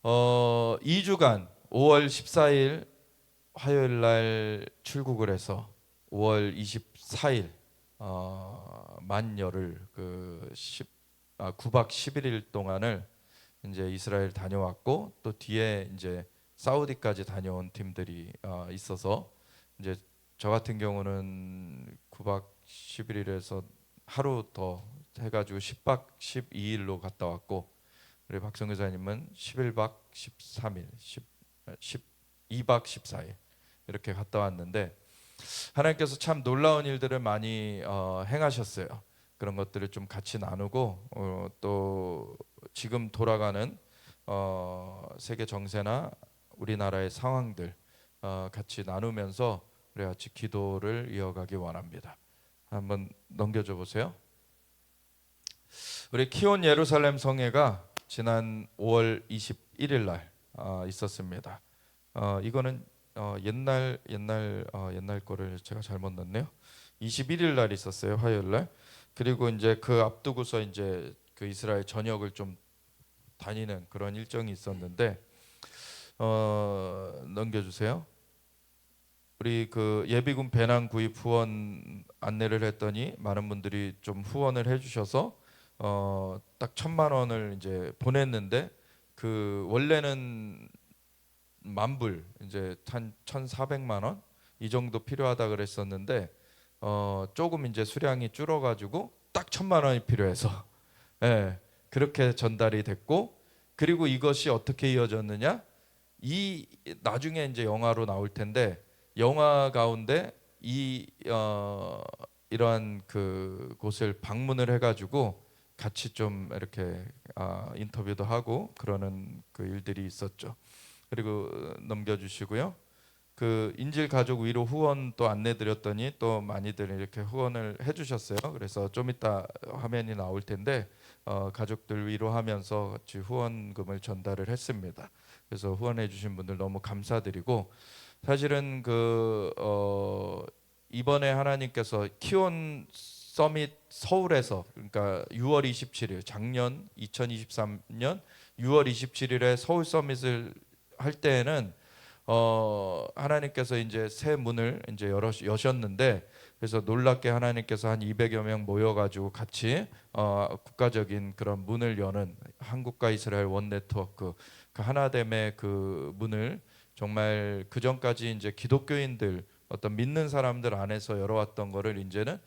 2주간 5월 14일 화요일 날 출국을 해서 5월 24일 만열을 9박 11일 동안을 이제 이스라엘 다녀왔고, 또 뒤에 이제 사우디까지 다녀온 팀들이 있어서 이제 저 같은 경우는 9박 11일에서 하루 더 해가지고 10박 12일로 갔다 왔고, 우리 박성 교사님은 11박 13일, 12박 14일 이렇게 갔다 왔는데, 하나님께서 참 놀라운 일들을 많이 행하셨어요. 그런 것들을 좀 같이 나누고, 또 지금 돌아가는 세계 정세나 우리나라의 상황들 같이 나누면서 우리 같이 기도를 이어가기 원합니다. 한번 넘겨줘 보세요. 우리 키온 예루살렘 성회가 지난 5월 21일 날 있었습니다. 이거는 옛날 거를 제가 잘못 넣었네요. 21일 날 있었어요, 화요일 날. 그리고 이제 그 앞두고서 이제 그 이스라엘 전역을 좀 다니는 그런 일정이 있었는데, 넘겨주세요. 우리 그 예비군 배낭 구입 후원 안내를 했더니 많은 분들이 좀 후원을 해주셔서 딱 1,000만 원을 이제 보냈는데, 그 원래는 10,000불, 이제 한 1,400만 원 이 정도 필요하다 그랬었는데, 조금 이제 수량이 줄어가지고 딱 1,000만 원이 필요해서 예, 그렇게 전달이 됐고, 그리고 이것이 어떻게 이어졌느냐? 이 나중에 이제 영화로 나올 텐데, 영화 가운데 이러한 그 곳을 방문을 해가지고 같이 좀 이렇게 인터뷰도 하고 그러는 그 일들이 있었죠. 그리고 넘겨주시고요. 그 인질 가족 위로 후원 또 안내드렸더니 또 많이들 이렇게 후원을 해주셨어요. 그래서 좀 이따 화면이 나올 텐데 가족들 위로하면서 같이 후원금을 전달을 했습니다. 그래서 후원해주신 분들 너무 감사드리고, 사실은 이번에 하나님께서 키온 서밋 서울에서, 그러니까 6월 27일 작년 2023년 6월 27일에 서울 서밋을 할 때에는 하나님께서 이제 새 문을 이제 여셨는데, 그래서 놀랍게 하나님께서 한 200여 명 모여가지고 같이 국가적인 그런 문을 여는 한국과 이스라엘 원 네트워크 그 하나됨의 그 문을, 정말 그 전까지 이제 기독교인들 어떤 믿는 사람들 안에서 열어왔던 거를 이제는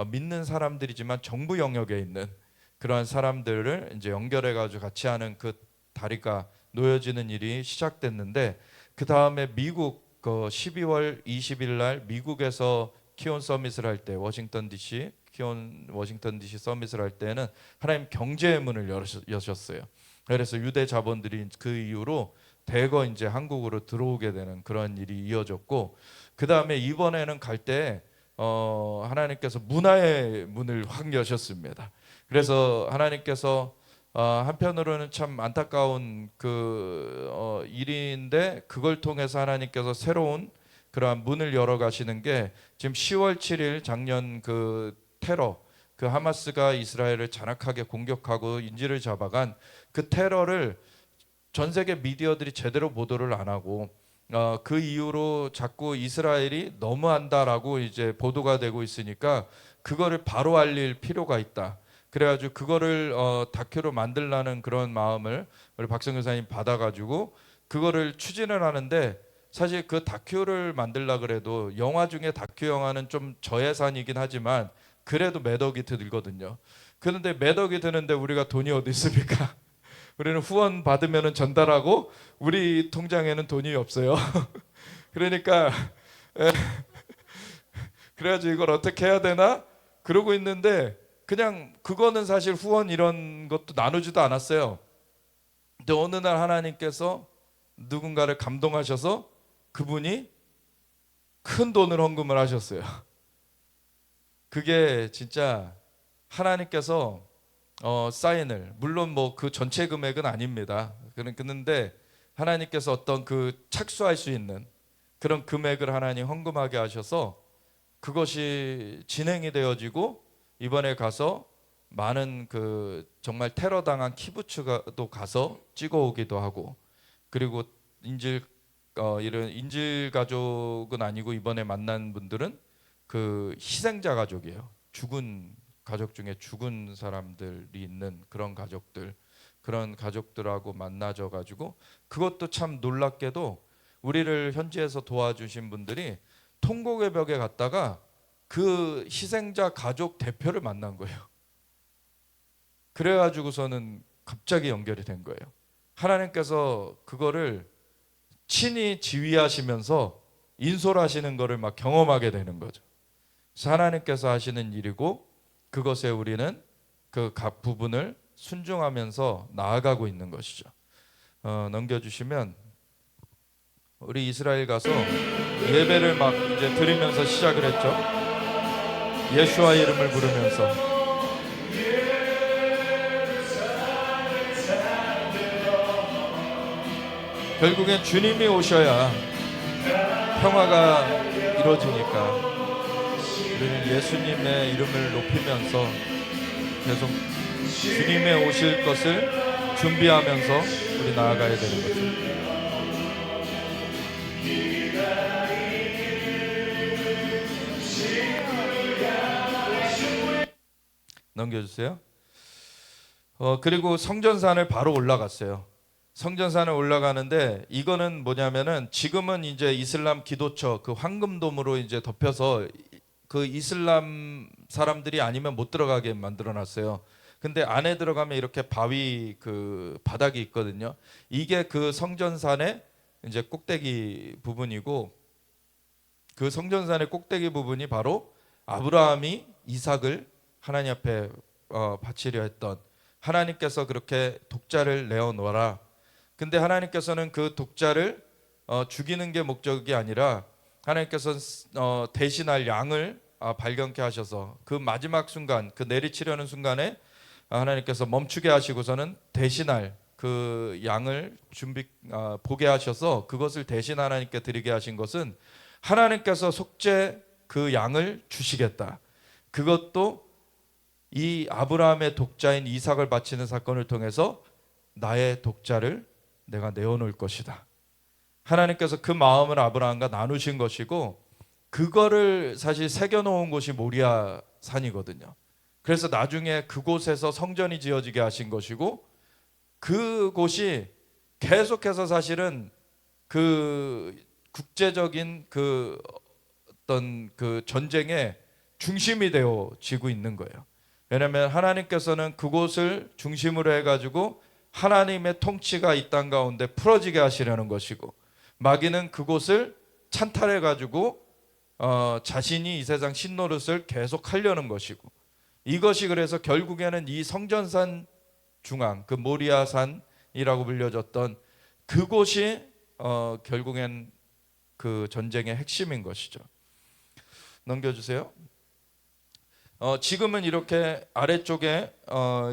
믿는 사람들이지만 정부 영역에 있는 그러한 사람들을 이제 연결해가지고 같이 하는 그 다리가 놓여지는 일이 시작됐는데, 그 다음에 미국 12월 20일 날 미국에서 키온 서밋을 할 때, 워싱턴 DC 키온 워싱턴 DC 서밋을 할 때는 하나님 경제의 문을 여셨어요. 그래서 유대 자본들이 그 이후로 대거 이제 한국으로 들어오게 되는 그런 일이 이어졌고, 그 다음에 이번에는 갈 때 하나님께서 문화의 문을 확 여셨습니다. 그래서 하나님께서 한편으로는 참 안타까운 일인데, 그걸 통해서 하나님께서 새로운 그러한 문을 열어 가시는 게, 지금 10월 7일 작년 그 테러, 그 하마스가 이스라엘을 잔악하게 공격하고 인질을 잡아간 그 테러를 전 세계 미디어들이 제대로 보도를 안 하고, 그 이후로 자꾸 이스라엘이 너무한다라고 이제 보도가 되고 있으니까 그거를 바로 알릴 필요가 있다. 그래가지고 그거를 다큐로 만들라는 그런 마음을 우리 박성 교사님 받아가지고 그거를 추진을 하는데, 사실 그 다큐를 만들라 그래도 영화 중에 다큐 영화는 좀 저예산이긴 하지만 그래도 몇 억이 들거든요. 그런데 몇 억이 드는데 우리가 돈이 어디 있습니까? 우리는 후원 받으면 전달하고 우리 통장에는 돈이 없어요. 그러니까 그래가지고 이걸 어떻게 해야 되나 그러고 있는데, 그냥 그거는 사실 후원 이런 것도 나누지도 않았어요. 근데 어느 날 하나님께서 누군가를 감동하셔서 그분이 큰 돈을 헌금을 하셨어요. 그게 진짜 하나님께서 사인을, 물론 뭐 그 전체 금액은 아닙니다. 그런데 하나님께서 어떤 그 착수할 수 있는 그런 금액을 하나님 헌금하게 하셔서 그것이 진행이 되어지고, 이번에 가서 많은 그 정말 테러 당한 키부츠가도 가서 찍어오기도 하고, 그리고 인질 이런 인질 가족은 아니고 이번에 만난 분들은 그 희생자 가족이에요. 죽은 가족 중에 죽은 사람들이 있는 그런 가족들, 그런 가족들하고 만나져 가지고 그것도 참 놀랍게도 우리를 현지에서 도와주신 분들이 통곡의 벽에 갔다가 그 희생자 가족 대표를 만난 거예요. 그래가지고서는 갑자기 연결이 된 거예요. 하나님께서 그거를 친히 지휘하시면서 인솔하시는 거를 막 경험하게 되는 거죠. 그래서 하나님께서 하시는 일이고 그것에 우리는 그 각 부분을 순종하면서 나아가고 있는 것이죠. 넘겨주시면 우리 이스라엘 가서 예배를 막 이제 드리면서 시작을 했죠. 예수와 이름을 부르면서 결국엔 주님이 오셔야 평화가 이루어지니까 우리는 예수님의 이름을 높이면서 계속 주님의 오실 것을 준비하면서 우리 나아가야 되는 거죠. 넘겨주세요. 그리고 성전산을 바로 올라갔어요. 성전산을 올라가는데 이거는 뭐냐면은 지금은 이제 이슬람 기도처 그 황금돔으로 이제 덮여서 그 이슬람 사람들이 아니면 못 들어가게 만들어 놨어요. 근데 안에 들어가면 이렇게 바위 그 바닥이 있거든요. 이게 그 성전산의 이제 꼭대기 부분이고 그 성전산의 꼭대기 부분이 바로 아브라함이 이삭을 하나님 앞에 바치려 했던 하나님께서 그렇게 독자를 내어 놓아라. 근데 하나님께서는 그 독자를 죽이는 게 목적이 아니라 하나님께서 대신할 양을 발견케 하셔서 그 마지막 순간 그 내리치려는 순간에 하나님께서 멈추게 하시고서는 대신할 그 양을 보게 하셔서 그것을 대신 하나님께 드리게 하신 것은 하나님께서 속죄 그 양을 주시겠다. 그것도 이 아브라함의 독자인 이삭을 바치는 사건을 통해서 나의 독자를 내가 내어놓을 것이다. 하나님께서 그 마음을 아브라함과 나누신 것이고 그거를 사실 새겨놓은 곳이 모리아 산이거든요. 그래서 나중에 그곳에서 성전이 지어지게 하신 것이고 그곳이 계속해서 사실은 그 국제적인 그 어떤 그 전쟁의 중심이 되어지고 있는 거예요. 왜냐하면 하나님께서는 그곳을 중심으로 해가지고 하나님의 통치가 이 땅 가운데 풀어지게 하시려는 것이고 마귀는 그곳을 찬탈해가지고 자신이 이 세상 신노릇을 계속 하려는 것이고 이것이 그래서 결국에는 이 성전산 중앙 그 모리아산이라고 불려졌던 그곳이 결국엔 그 전쟁의 핵심인 것이죠. 넘겨주세요. 지금은 이렇게 아래쪽에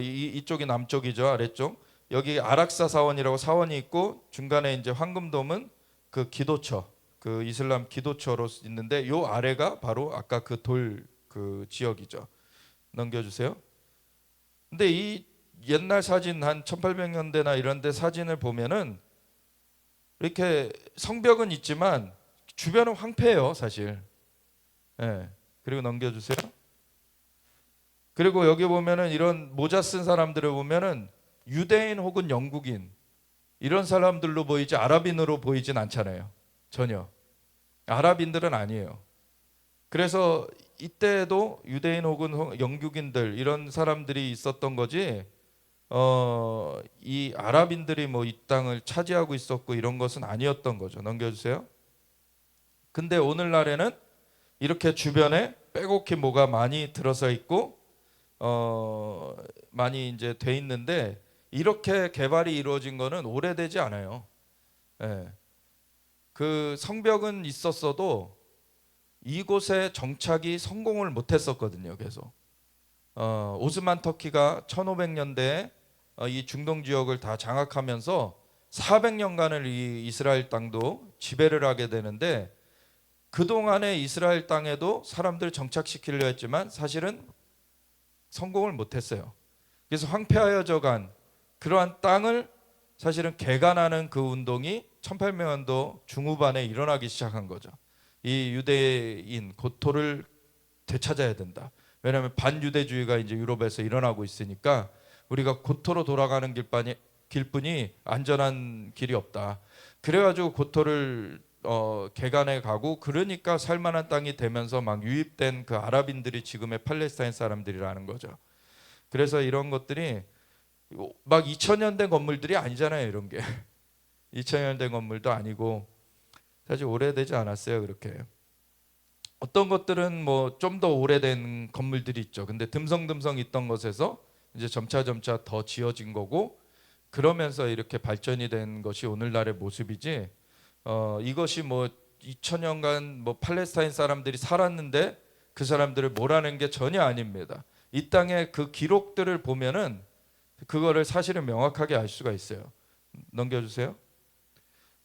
이쪽이 남쪽이죠. 아래쪽 여기 아락사 사원이라고 사원이 있고 중간에 이제 황금돔은 그 기도처 그 이슬람 기도처로 있는데 요 아래가 바로 아까 그 돌 그 지역이죠. 넘겨주세요. 근데 이 옛날 사진 한 1800년대나 이런 데 사진을 보면은 이렇게 성벽은 있지만 주변은 황폐해요, 사실. 예. 그리고 넘겨주세요. 그리고 여기 보면은 이런 모자 쓴 사람들을 보면은 유대인 혹은 영국인 이런 사람들로 보이지 아랍인으로 보이진 않잖아요. 전혀. 아랍인들은 아니에요. 그래서 이때도 유대인 혹은 영국인들 이런 사람들이 있었던 거지 이 아랍인들이 뭐 이 땅을 차지하고 있었고 이런 것은 아니었던 거죠. 넘겨주세요. 근데 오늘날에는 이렇게 주변에 빼곡히 뭐가 많이 들어서 있고 많이 이제 돼 있는데 이렇게 개발이 이루어진 거는 오래되지 않아요. 예. 그 성벽은 있었어도 이곳에 정착이 성공을 못했었거든요. 계속 오스만 터키가 1500년대에 이 중동 지역을 다 장악하면서 400년간을 이 이스라엘 땅도 지배를 하게 되는데 그동안에 이스라엘 땅에도 사람들을 정착시키려 했지만 사실은 성공을 못했어요. 그래서 황폐하여져 간 그러한 땅을 사실은 개간하는 그 운동이 1800년도 중후반에 일어나기 시작한 거죠. 이 유대인 고토를 되찾아야 된다. 왜냐하면 반유대주의가 이제 유럽에서 일어나고 있으니까 우리가 고토로 돌아가는 길뿐이 안전한 길이 없다. 그래가지고 고토를 개간해 가고, 그러니까 살만한 땅이 되면서 막 유입된 그 아랍인들이 지금의 팔레스타인 사람들이라는 거죠. 그래서 이런 것들이 막 2000년 된 건물들이 아니잖아요. 이런 게 2000년 된 건물도 아니고 사실 오래되지 않았어요. 그렇게 어떤 것들은 뭐 좀 더 오래된 건물들이 있죠. 근데 듬성듬성 있던 것에서 이제 점차 더 지어진 거고, 그러면서 이렇게 발전이 된 것이 오늘날의 모습이지. 이것이 뭐 2000년간 뭐 팔레스타인 사람들이 살았는데 그 사람들을 몰아낸 게 전혀 아닙니다. 이 땅의 그 기록들을 보면은 그거를 사실은 명확하게 알 수가 있어요. 넘겨주세요.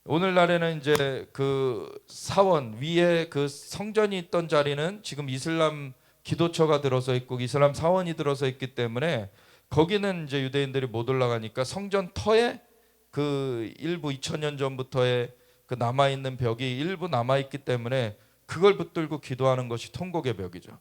오늘날에는 이제 그 사원 위에 그 성전이 있던 자리는 지금 이슬람 기도처가 들어서 있고 이슬람 사원이 들어서 있기 때문에 거기는 이제 유대인들이 못 올라가니까 성전 터에 그 일부 2000년 전부터의 그 남아 있는 벽이 일부 남아 있기 때문에 그걸 붙들고 기도하는 것이 통곡의 벽이죠.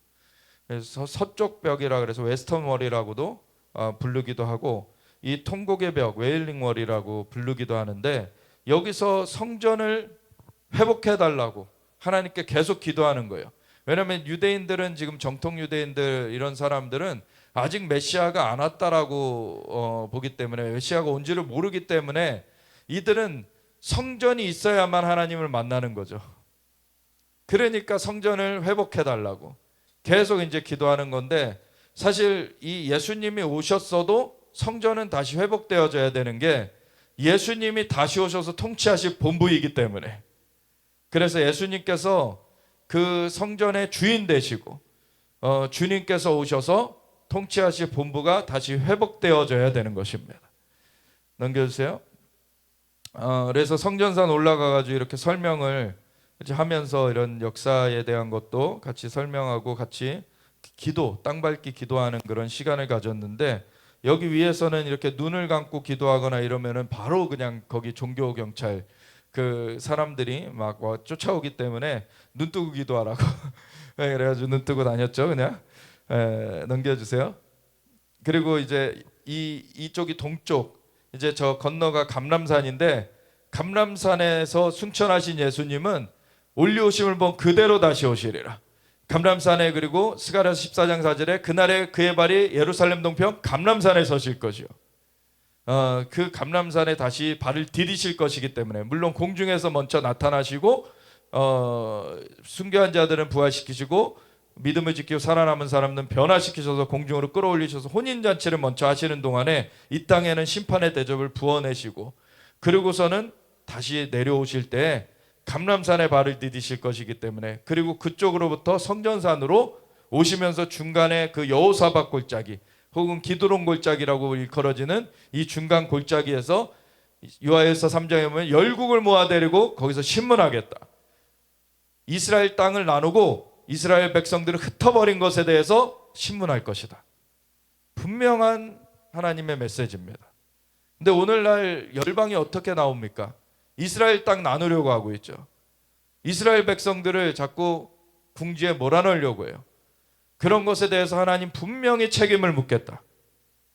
그래서 서쪽 벽이라 그래서 웨스턴 월이라고도 부르기도 하고, 이 통곡의 벽 웨일링 월이라고 부르기도 하는데, 여기서 성전을 회복해 달라고 하나님께 계속 기도하는 거예요. 왜냐하면 유대인들은 지금 정통 유대인들 이런 사람들은 아직 메시아가 안 왔다라고 보기 때문에, 메시아가 온지를 모르기 때문에 이들은 성전이 있어야만 하나님을 만나는 거죠. 그러니까 성전을 회복해 달라고 계속 이제 기도하는 건데, 사실 이 예수님이 오셨어도 성전은 다시 회복되어져야 되는 게 예수님이 다시 오셔서 통치하실 본부이기 때문에, 그래서 예수님께서 그 성전의 주인 되시고 주님께서 오셔서 통치하실 본부가 다시 회복되어져야 되는 것입니다. 넘겨주세요. 그래서 성전산 올라가가지고 이렇게 설명을 하면서 이런 역사에 대한 것도 같이 설명하고 같이 기도, 땅 밟기 기도하는 그런 시간을 가졌는데, 여기 위에서는 이렇게 눈을 감고 기도하거나 이러면은 바로 그냥 거기 종교 경찰 그 사람들이 막 쫓아오기 때문에 눈 뜨고 기도하라고 그래가지고 눈 뜨고 다녔죠. 그냥 넘겨주세요. 그리고 이제 이쪽이 동쪽, 이제 저 건너가 감람산인데, 감람산에서 승천하신 예수님은 올리오심을 본 그대로 다시 오시리라. 감람산에, 그리고 스가랴서 14장 4절에 그날에 그의 발이 예루살렘 동편 감람산에 서실 것이요. 그 감람산에 다시 발을 디디실 것이기 때문에, 물론 공중에서 먼저 나타나시고 순교한 자들은 부활시키시고 믿음을 지키고 살아남은 사람들은 변화시키셔서 공중으로 끌어올리셔서 혼인잔치를 먼저 하시는 동안에 이 땅에는 심판의 대접을 부어내시고, 그리고서는 다시 내려오실 때 감람산에 발을 디디실 것이기 때문에, 그리고 그쪽으로부터 성전산으로 오시면서 중간에 그 여호사밧 골짜기 혹은 기드론 골짜기라고 일컬어지는 이 중간 골짜기에서 요하에서 3장에 보면 열국을 모아데리고 거기서 신문하겠다. 이스라엘 땅을 나누고 이스라엘 백성들을 흩어버린 것에 대해서 신문할 것이다. 분명한 하나님의 메시지입니다. 근데 오늘날 열방이 어떻게 나옵니까? 이스라엘 땅 나누려고 하고 있죠. 이스라엘 백성들을 자꾸 궁지에 몰아넣으려고 해요. 그런 것에 대해서 하나님 분명히 책임을 묻겠다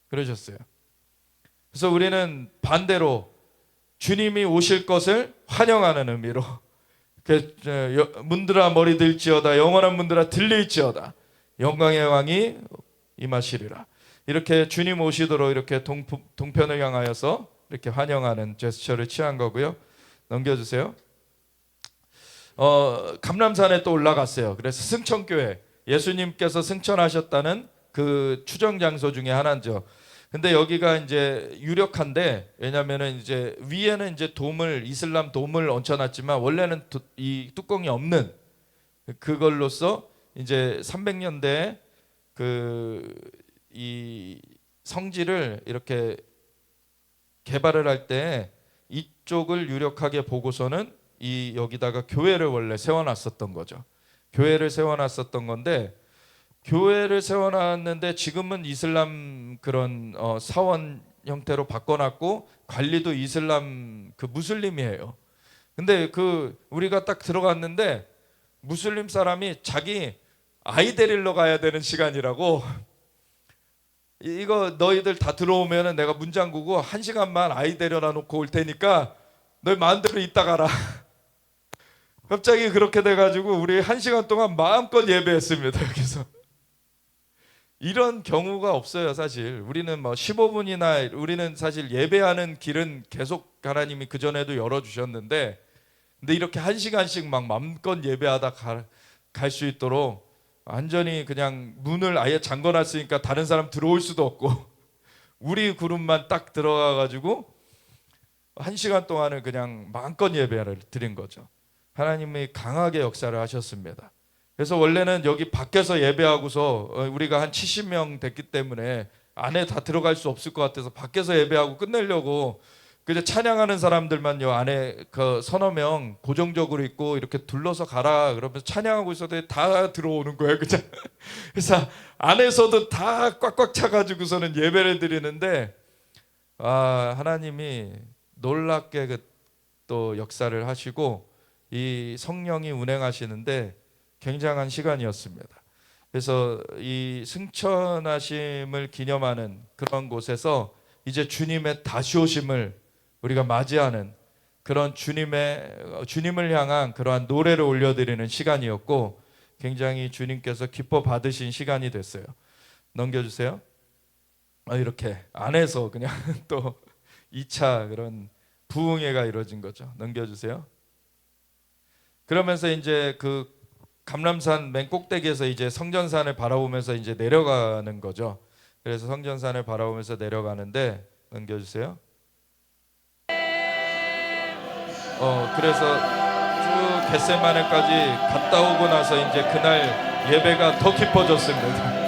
그러셨어요. 그래서 우리는 반대로 주님이 오실 것을 환영하는 의미로 문들아 머리 들지어다, 영원한 문들아 들릴지어다, 영광의 왕이 임하시리라. 이렇게 주님 오시도록 이렇게 동편을 향하여서 이렇게 환영하는 제스처를 취한 거고요. 넘겨주세요. 감람산에 또 올라갔어요. 그래서 승천교회, 예수님께서 승천하셨다는 그 추정 장소 중에 하나죠. 근데 여기가 이제 유력한데, 왜냐면은 이제 위에는 이제 돔을, 이슬람 돔을 얹혀놨지만 원래는 이 뚜껑이 없는 그걸로써 이제 300년대에 이 성지를 이렇게 개발을 할 때 이쪽을 유력하게 보고서는 여기다가 교회를 원래 세워놨었던 거죠. 교회를 세워놨었던 건데, 교회를 세워놨는데 지금은 이슬람 그런 사원이 형태로 바꿔놨고 관리도 이슬람 그 무슬림이에요. 근데 그 우리가 딱 들어갔는데 무슬림 사람이 자기 아이 데리러 가야 되는 시간이라고, 이거 너희들 다 들어오면은 내가 문 잠그고 1시간만 아이 데려다 놓고 올 테니까 너희 마음대로 있다 가라. 갑자기 그렇게 돼가지고 우리 1시간 동안 마음껏 예배했습니다. 여기서 이런 경우가 없어요. 사실 우리는 뭐 15분이나, 우리는 사실 예배하는 길은 계속 하나님이 그 전에도 열어주셨는데, 근데 이렇게 1시간씩 막 마음껏 예배하다 갈 수 있도록 완전히 그냥 문을 아예 잠궈놨으니까 다른 사람 들어올 수도 없고 우리 그룹만 딱 들어가가지고 1시간 동안을 그냥 마음껏 예배를 드린 거죠. 하나님이 강하게 역사를 하셨습니다. 그래서 원래는 여기 밖에서 예배하고서 우리가 한 70명 됐기 때문에 안에 다 들어갈 수 없을 것 같아서 밖에서 예배하고 끝내려고 그저 찬양하는 사람들만 요 안에 그 서너 명 고정적으로 있고 이렇게 둘러서 가라 그러면서 찬양하고 있어도 다 들어오는 거예요. 그죠? 그래서 안에서도 다 꽉꽉 차가지고서는 예배를 드리는데, 하나님이 놀랍게 또 역사를 하시고 이 성령이 운행하시는데 굉장한 시간이었습니다. 그래서 이 승천하심을 기념하는 그런 곳에서 이제 주님의 다시 오심을 우리가 맞이하는 그런 주님을 향한 그러한 노래를 올려드리는 시간이었고, 굉장히 주님께서 기뻐 받으신 시간이 됐어요. 넘겨주세요. 이렇게 안에서 그냥 또 2차 그런 부흥회가 이루어진 거죠. 넘겨주세요. 그러면서 이제 그 감람산 맨 꼭대기에서 이제 성전산을 바라보면서 이제 내려가는 거죠. 그래서 성전산을 바라보면서 내려가는데, 넘겨주세요. 그래서 쭉 겟세마네까지 갔다 오고 나서 이제 그날 예배가 더 깊어졌습니다.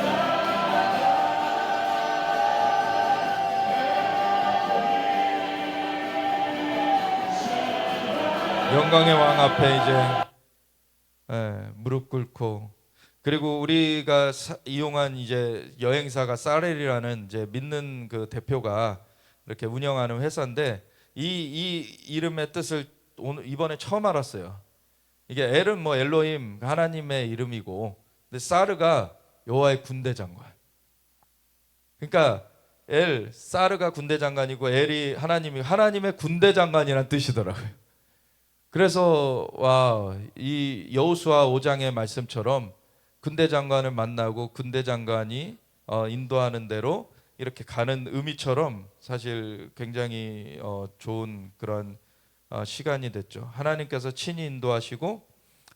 영광의 왕 앞에 이제 무릎 꿇고, 그리고 우리가 이용한 이제 여행사가 사렐이라는 이제 믿는 그 대표가 이렇게 운영하는 회사인데, 이 이름의 뜻을 오늘 이번에 처음 알았어요. 이게 엘은 뭐 엘로힘 하나님의 이름이고, 근데 사르가 여호와의 군대 장관. 그러니까 사르가 군대 장관이고 엘이 하나님의 군대 장관이란 뜻이더라고요. 그래서 이 여호수아 5장의 말씀처럼 군대 장관을 만나고 군대 장관이 인도하는 대로 이렇게 가는 의미처럼 사실 굉장히 좋은 그런 시간이 됐죠. 하나님께서 친히 인도하시고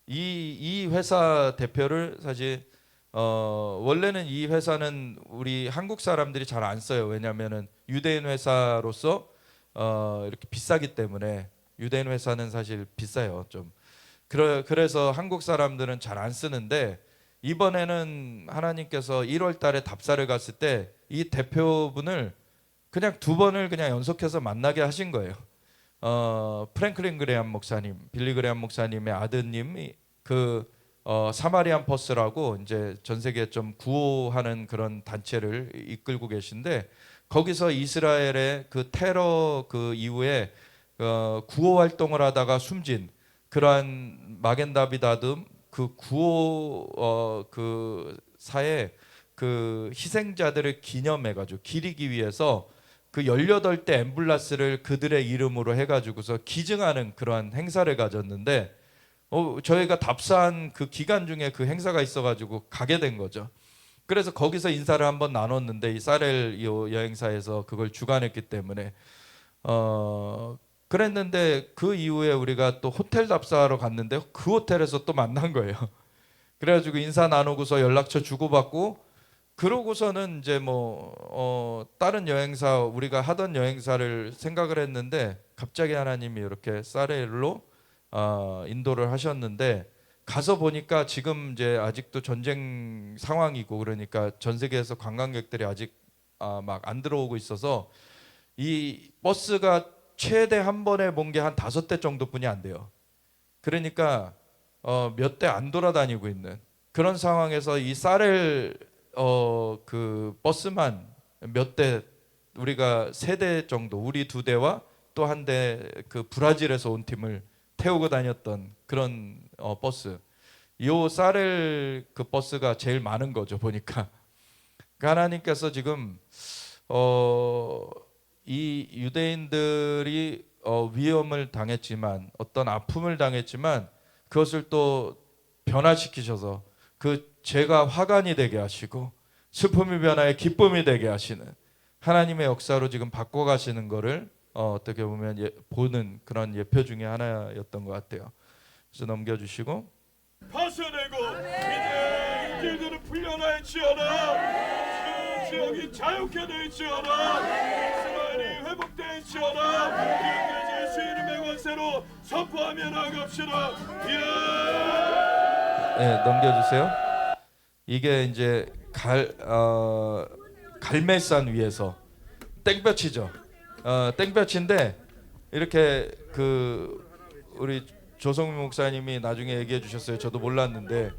이 회사 대표를 사실 원래는 이 회사는 우리 한국 사람들이 잘 안 써요. 왜냐하면은 유대인 회사로서 이렇게 비싸기 때문에. 유대인 회사는 사실 비싸요. 좀 그래서 한국 사람들은 잘 안 쓰는데, 이번에는 하나님께서 1월 달에 답사를 갔을 때 이 대표분을 그냥 2번을 그냥 연속해서 만나게 하신 거예요. 프랭클린 그레엄 목사님, 빌리 그레엄 목사님의 아드님이 그 사마리안 퍼스라고 이제 전 세계 좀 구호하는 그런 단체를 이끌고 계신데, 거기서 이스라엘의 그 테러 그 이후에 구호 활동을 하다가 숨진 그러한 마겐다비다듬 그 구호 그 사에 그 희생자들을 기념해가지고 기리기 위해서 그 18대 앰뷸런스를 그들의 이름으로 해가지고서 기증하는 그러한 행사를 가졌는데, 저희가 답사한 그 기간 중에 그 행사가 있어가지고 가게 된 거죠. 그래서 거기서 인사를 한번 나눴는데, 이 사렐 여행사에서 그걸 주관했기 때문에 그랬는데, 그 이후에 우리가 또 호텔 답사하러 갔는데 그 호텔에서 또 만난 거예요. 그래가지고 인사 나누고서 연락처 주고받고, 그러고서는 이제 뭐 다른 여행사, 우리가 하던 여행사를 생각을 했는데 갑자기 하나님이 이렇게 사렐로 인도를 하셨는데, 가서 보니까 지금 이제 아직도 전쟁 상황이고 그러니까 전 세계에서 관광객들이 아직 막 안 들어오고 있어서 이 버스가 최대 한 번에 본 게 한 5대 정도뿐이 안 돼요. 그러니까 몇 대 안 돌아다니고 있는 그런 상황에서 이 사렐 그 버스만 몇 대 우리가 3대 정도, 우리 2대와 또 한 대 그 브라질에서 온 팀을 태우고 다녔던 그런 버스. 요 사렐 그 버스가 제일 많은 거죠, 보니까. 그러니까 하나님께서 지금 이 유대인들이 위험을 당했지만, 어떤 아픔을 당했지만, 그것을 또 변화시키셔서 그 죄가 화관이 되게 하시고 슬픔이 변화해 기쁨이 되게 하시는 하나님의 역사로 지금 바꿔가시는 거를 어떻게 보면 보는 그런 예표 중에 하나였던 것 같아요. 그래서 넘겨주시고, 파쇄되고 이제 인질들은 풀려날지어다. 지역이 자유케 될지어다. 이스라엘이 회복될지어다. 지금까지 예수 이름의 권세로 선포하며 나아갑시다. 네, 넘겨주세요. 이게 이제 갈멜산 위에서 땡볕이죠. 땡볕인데 이렇게 우리 조성민 목사님이 나중에 얘기해 주셨어요. 저도 몰랐는데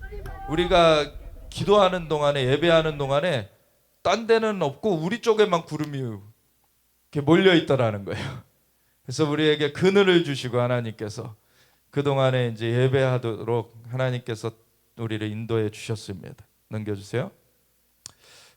우리가 기도하는 동안에, 예배하는 동안에 딴 데는 없고 우리 쪽에만 구름이 이렇게 몰려 있다라는 거예요. 그래서 우리에게 그늘을 주시고 하나님께서 그 동안에 이제 예배하도록 하나님께서 우리를 인도해 주셨습니다. 넘겨주세요.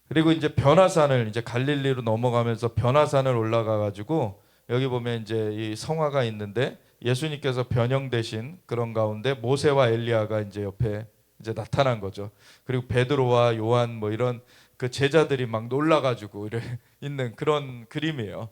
그리고 이제 변화산을, 이제 갈릴리로 넘어가면서 변화산을 올라가 가지고 여기 보면 이제 이 성화가 있는데 예수님께서 변형되신 그런 가운데 모세와 엘리야가 이제 옆에 이제 나타난 거죠. 그리고 베드로와 요한 뭐 이런 그 제자들이 막 놀라 가지고 있는 그런 그림이에요.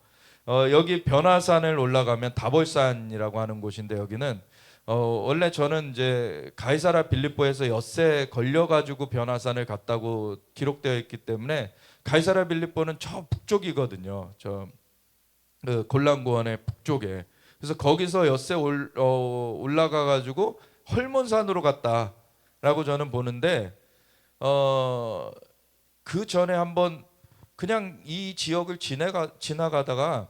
여기 변화산을 올라가면 다볼산이라고 하는 곳인데, 여기는 원래 저는 이제 가이사라 빌립보에서 엿새 걸려가지고 변화산을 갔다고 기록되어 있기 때문에 가이사라 빌립보는 저 북쪽이거든요. 저 골란고원의 북쪽에. 그래서 거기서 엿새 올라가가지고 헐몬산으로 갔다라고 저는 보는데, 그 전에 한번 그냥 이 지역을 지나가다가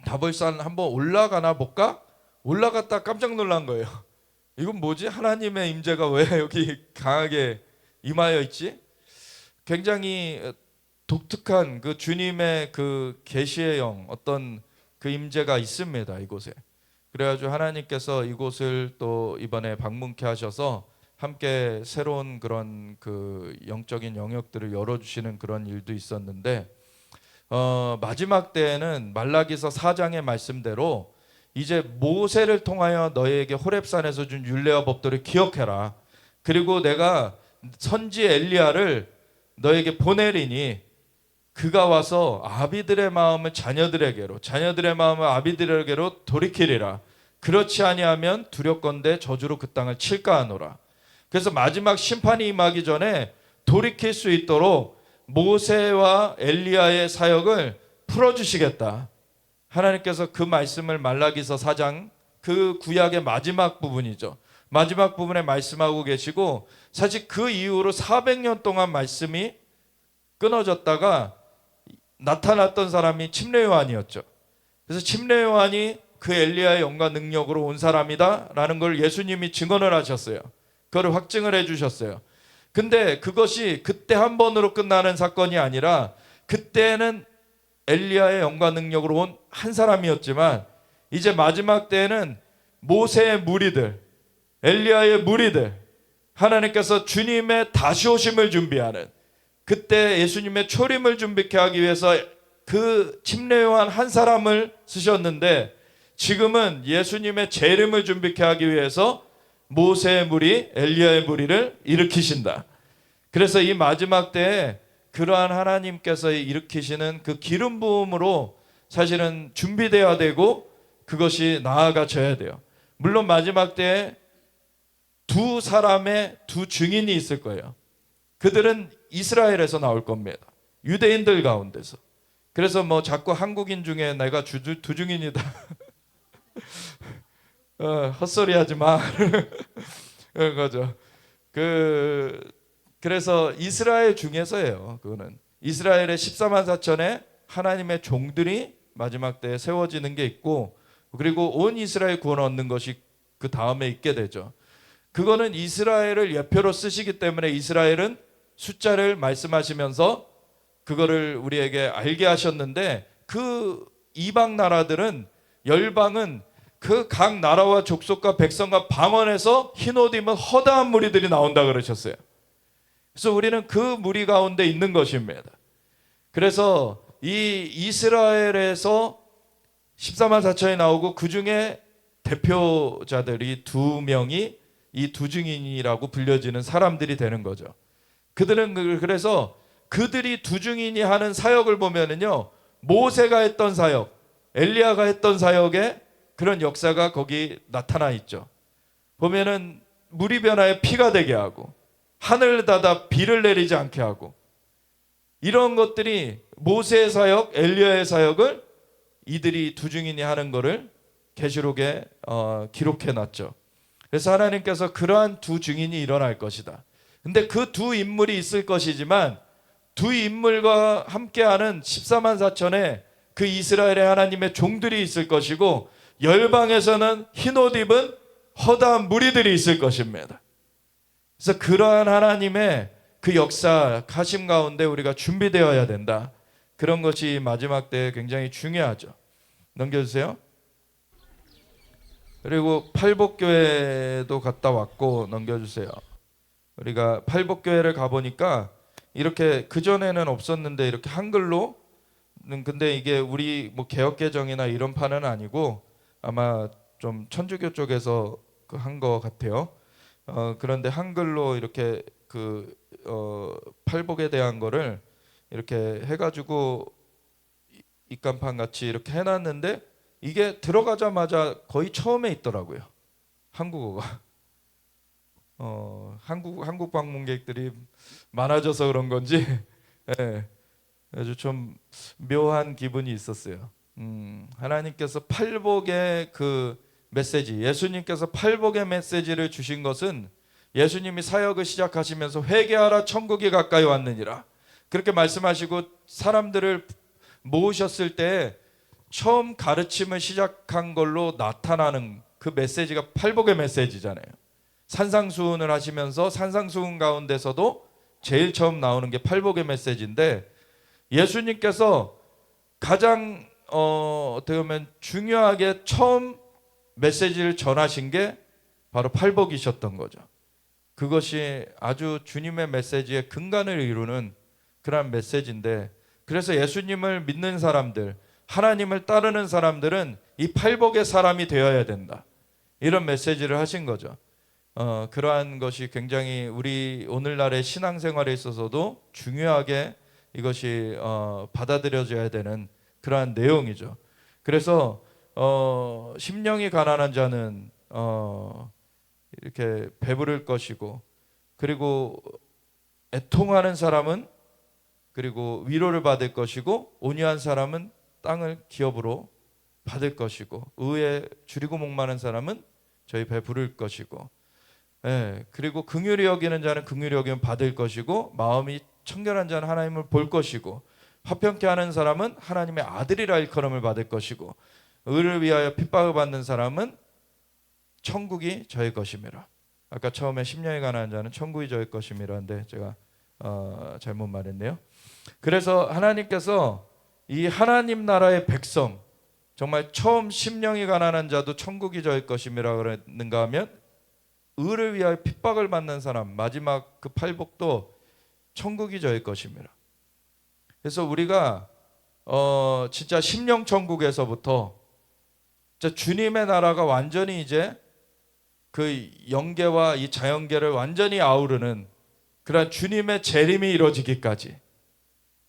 다볼산 한번 올라가나 볼까? 올라갔다 깜짝 놀란 거예요. 이건 뭐지? 하나님의 임재가 왜 여기 강하게 임하여 있지? 굉장히 독특한 그 주님의 그 계시의 영, 어떤 그 임재가 있습니다, 이곳에. 그래가지고 하나님께서 이곳을 또 이번에 방문케 하셔서 함께 새로운 그런 그 영적인 영역들을 열어주시는 그런 일도 있었는데, 마지막 때에는 말라기서 4장의 말씀대로 이제 모세를 통하여 너희에게 호렙산에서 준 율례와 법도를 기억해라. 그리고 내가 선지 엘리야를 너에게 보내리니 그가 와서 아비들의 마음을 자녀들에게로, 자녀들의 마음을 아비들에게로 돌이키리라. 그렇지 아니하면 두렵건대 저주로 그 땅을 칠까 하노라. 그래서 마지막 심판이 임하기 전에 돌이킬 수 있도록 모세와 엘리야의 사역을 풀어주시겠다. 하나님께서 그 말씀을 말라기서 4장 그 구약의 마지막 부분이죠. 마지막 부분에 말씀하고 계시고, 사실 그 이후로 400년 동안 말씀이 끊어졌다가 나타났던 사람이 침례 요한이었죠. 그래서 침례 요한이 그 엘리야의 영과 능력으로 온 사람이다라는 걸 예수님이 증언을 하셨어요. 그걸 확증을 해주셨어요. 근데 그것이 그때 한 번으로 끝나는 사건이 아니라, 그때는 엘리야의 영과 능력으로 온 한 사람이었지만 이제 마지막 때에는 모세의 무리들, 엘리야의 무리들, 하나님께서 주님의 다시 오심을 준비하는, 그때 예수님의 초림을 준비케 하기 위해서 그 침례 요한 한 사람을 쓰셨는데, 지금은 예수님의 재림을 준비케 하기 위해서 모세의 무리, 엘리야의 무리를 일으키신다. 그래서 이 마지막 때에 그러한 하나님께서 일으키시는 그 기름 부음으로 사실은 준비되어야 되고 그것이 나아가져야 돼요. 물론 마지막 때에 두 사람의 두 증인이 있을 거예요. 그들은 이스라엘에서 나올 겁니다. 유대인들 가운데서. 그래서 뭐 자꾸 한국인 중에 내가 두 증인이다. 헛소리 하지 마. 그런 거죠. 그래서 이스라엘 중에서예요. 그거는 이스라엘의 14만 4천의 하나님의 종들이 마지막 때에 세워지는 게 있고, 그리고 온 이스라엘 구원을 얻는 것이 그 다음에 있게 되죠. 그거는 이스라엘을 예표로 쓰시기 때문에 이스라엘은 숫자를 말씀하시면서 그거를 우리에게 알게 하셨는데 그 이방 나라들은 열방은 그 각 나라와 족속과 백성과 방언에서 흰옷 입은 허다한 무리들이 나온다 그러셨어요. 그래서 우리는 그 무리 가운데 있는 것입니다. 그래서 이 이스라엘에서 14만 4천이 나오고 그 중에 대표자들이 두 명이 이 두 증인이라고 불려지는 사람들이 되는 거죠. 그들은 그래서 그들이 두 증인이 하는 사역을 보면은요, 모세가 했던 사역, 엘리야가 했던 사역에 그런 역사가 거기 나타나 있죠. 보면은 물이 변하여 피가 되게 하고 하늘을 닫아 비를 내리지 않게 하고 이런 것들이 모세의 사역, 엘리야의 사역을 이들이 두 증인이 하는 것을 계시록에 기록해 놨죠. 그래서 하나님께서 그러한 두 증인이 일어날 것이다. 근데 그 두 인물이 있을 것이지만 두 인물과 함께하는 14만 4천의 그 이스라엘의 하나님의 종들이 있을 것이고 열방에서는 흰옷 입은 허다한 무리들이 있을 것입니다. 그래서 그러한 하나님의 그 역사 가심 가운데 우리가 준비되어야 된다. 그런 것이 마지막 때에 굉장히 중요하죠. 넘겨주세요. 그리고 팔복교회도 갔다 왔고 넘겨주세요. 우리가 팔복교회를 가보니까 이렇게 그전에는 없었는데 이렇게 한글로, 근데 이게 우리 뭐 개혁개정이나 이런 판은 아니고 아마 좀 천주교 쪽에서 한 거 같아요. 그런데 한글로 이렇게 팔복에 대한 거를 이렇게 해가지고 입간판 같이 이렇게 해놨는데 이게 들어가자마자 거의 처음에 있더라고요. 한국어가. 한국 방문객들이 많아져서 그런 건지 예, 아주 좀 묘한 기분이 있었어요. 하나님께서 팔복의 그 메시지, 예수님께서 팔복의 메시지를 주신 것은 예수님이 사역을 시작하시면서 회개하라 천국이 가까이 왔느니라 그렇게 말씀하시고 사람들을 모으셨을 때 처음 가르침을 시작한 걸로 나타나는 그 메시지가 팔복의 메시지잖아요. 산상수훈을 하시면서 산상수훈 가운데서도 제일 처음 나오는 게 팔복의 메시지인데 예수님께서 가장 어떻게 보면 중요하게 처음 메시지를 전하신 게 바로 팔복이셨던 거죠. 그것이 아주 주님의 메시지의 근간을 이루는 그런 메시지인데 그래서 예수님을 믿는 사람들, 하나님을 따르는 사람들은 이 팔복의 사람이 되어야 된다. 이런 메시지를 하신 거죠. 그러한 것이 굉장히 우리 오늘날의 신앙생활에 있어서도 중요하게 이것이 받아들여져야 되는 그러한 내용이죠. 그래서 심령이 가난한 자는 이렇게 배부를 것이고 그리고 애통하는 사람은 그리고 위로를 받을 것이고 온유한 사람은 땅을 기업으로 받을 것이고 의에 줄이고 목마른 사람은 저희 배부를 것이고 그리고 긍휼히 여기는 자는 긍휼히 여기면 받을 것이고 마음이 청결한 자는 하나님을 볼 것이고 화평케 하는 사람은 하나님의 아들이라 일컬음을 받을 것이고 의를 위하여 핍박을 받는 사람은 천국이 저의 것임이라. 아까 처음에 심령이 가난한 자는 천국이 저의 것임이라는데 제가 잘못 말했네요. 그래서 하나님께서 이 하나님 나라의 백성 정말 처음 심령이 가난한 자도 천국이 저의 것임이라 그랬는가 하면 의를 위하여 핍박을 받는 사람 마지막 그 팔복도 천국이 저의 것임이라. 그래서 우리가 진짜 심령 천국에서부터 진짜 주님의 나라가 완전히 이제 그 영계와 이 자연계를 완전히 아우르는 그런 주님의 재림이 이루어지기까지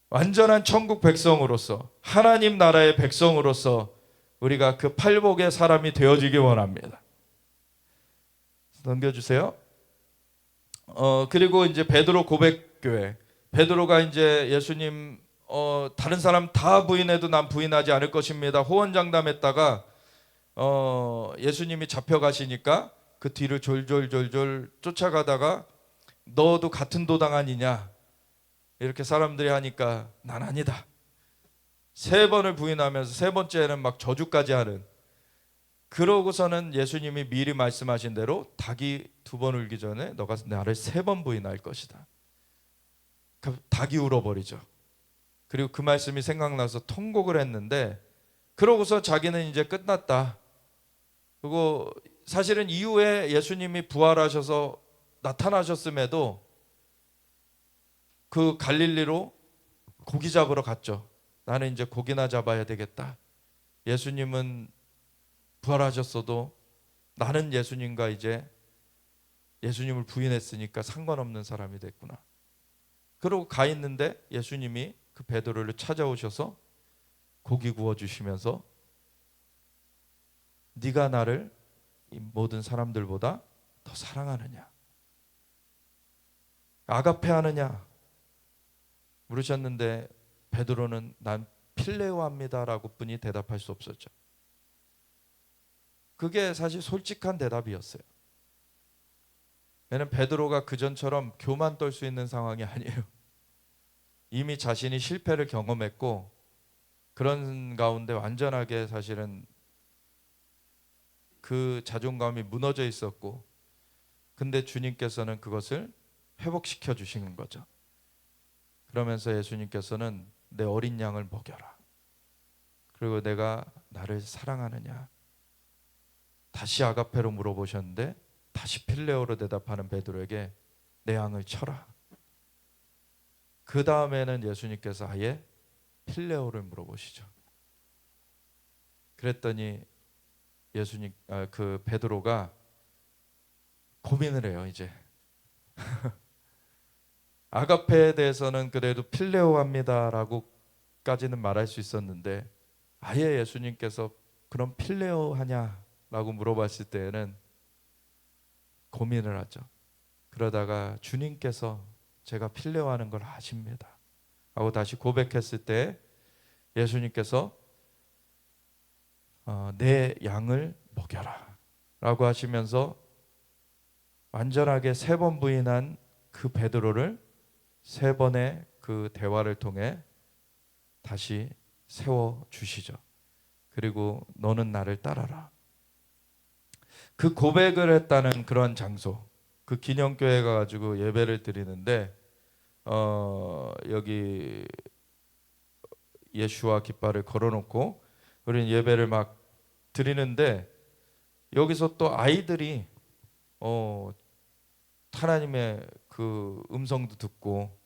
완전한 천국 백성으로서 하나님 나라의 백성으로서 우리가 그 팔복의 사람이 되어지기 원합니다. 넘겨주세요. 그리고 이제 베드로 고백교회. 베드로가 이제 예수님 다른 사람 다 부인해도 난 부인하지 않을 것입니다. 호언장담했다가 예수님이 잡혀가시니까 그 뒤를 졸졸졸졸 쫓아가다가 너도 같은 도당 아니냐 이렇게 사람들이 하니까 난 아니다. 3번을 부인하면서 3번째는 막 저주까지 하는. 그러고서는 예수님이 미리 말씀하신 대로 닭이 2번 울기 전에 너가 나를 3번 부인할 것이다. 닭이 울어버리죠. 그리고 그 말씀이 생각나서 통곡을 했는데, 그러고서 자기는 이제 끝났다. 그리고 사실은 이후에 예수님이 부활하셔서 나타나셨음에도 그 갈릴리로 고기 잡으러 갔죠. 나는 이제 고기나 잡아야 되겠다. 예수님은 부활하셨어도 나는 예수님과 이제 예수님을 부인했으니까 상관없는 사람이 됐구나. 그러고 가 있는데 예수님이 그 베드로를 찾아오셔서 고기 구워 주시면서 네가 나를 이 모든 사람들보다 더 사랑하느냐, 아가페하느냐 물으셨는데 베드로는 난 필레오합니다라고 뿐이 대답할 수 없었죠. 그게 사실 솔직한 대답이었어요. 왜냐하면 베드로가 그전처럼 교만 떨 수 있는 상황이 아니에요. 이미 자신이 실패를 경험했고 그런 가운데 완전하게 사실은 그 자존감이 무너져 있었고, 근데 주님께서는 그것을 회복시켜 주시는 거죠. 그러면서 예수님께서는 내 어린 양을 먹여라. 그리고 내가 나를 사랑하느냐. 다시 아가페로 물어보셨는데 다시 필레오로 대답하는 베드로에게 내 양을 쳐라. 그 다음에는 예수님께서 아예 필레오를 물어보시죠. 그랬더니 예수님 그 베드로가 고민을 해요. 이제 아가페에 대해서는 그래도 필레오합니다라고까지는 말할 수 있었는데 아예 예수님께서 그럼 필레오 하냐라고 물어봤을 때에는 고민을 하죠. 그러다가 주님께서 제가 필레오하는 걸 아십니다 하고 다시 고백했을 때 예수님께서 내 양을 먹여라 라고 하시면서 완전하게 3번 부인한 그 베드로를 3번의 그 대화를 통해 다시 세워주시죠. 그리고 너는 나를 따라라. 그 고백을 했다는 그런 장소, 그 기념교회 가가지고 예배를 드리는데 여기 예수와 깃발을 걸어놓고 우리는 예배를 막 드리는데 여기서 또 아이들이 하나님의 그 음성도 듣고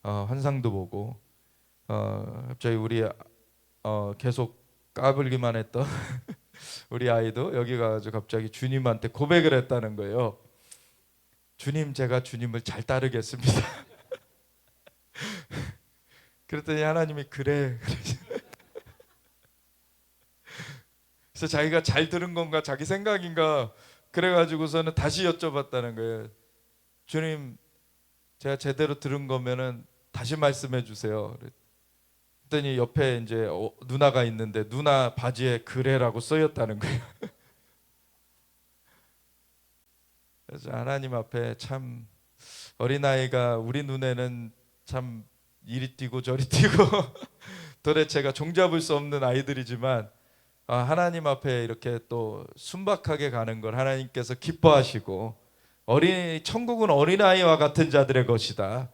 환상도 보고 갑자기 우리 계속 까불기만 했던 우리 아이도 여기 가서 갑자기 주님한테 고백을 했다는 거예요. 주님, 제가 주님을 잘 따르겠습니다. 그랬더니 하나님이 그래. 그래서 자기가 잘 들은 건가 자기 생각인가 그래가지고서는 다시 여쭤봤다는 거예요. 주님, 제가 제대로 들은 거면은 다시 말씀해 주세요. 그랬더니 옆에 이제 누나가 있는데 누나 바지에 그래라고 써였다는 거예요. 그래서 하나님 앞에 참 어린아이가 우리 눈에는 참 이리 뛰고 저리 뛰고 도대체가 종잡을 수 없는 아이들이지만 하나님 앞에 이렇게 또 순박하게 가는 걸 하나님께서 기뻐하시고 천국은 어린아이와 같은 자들의 것이다.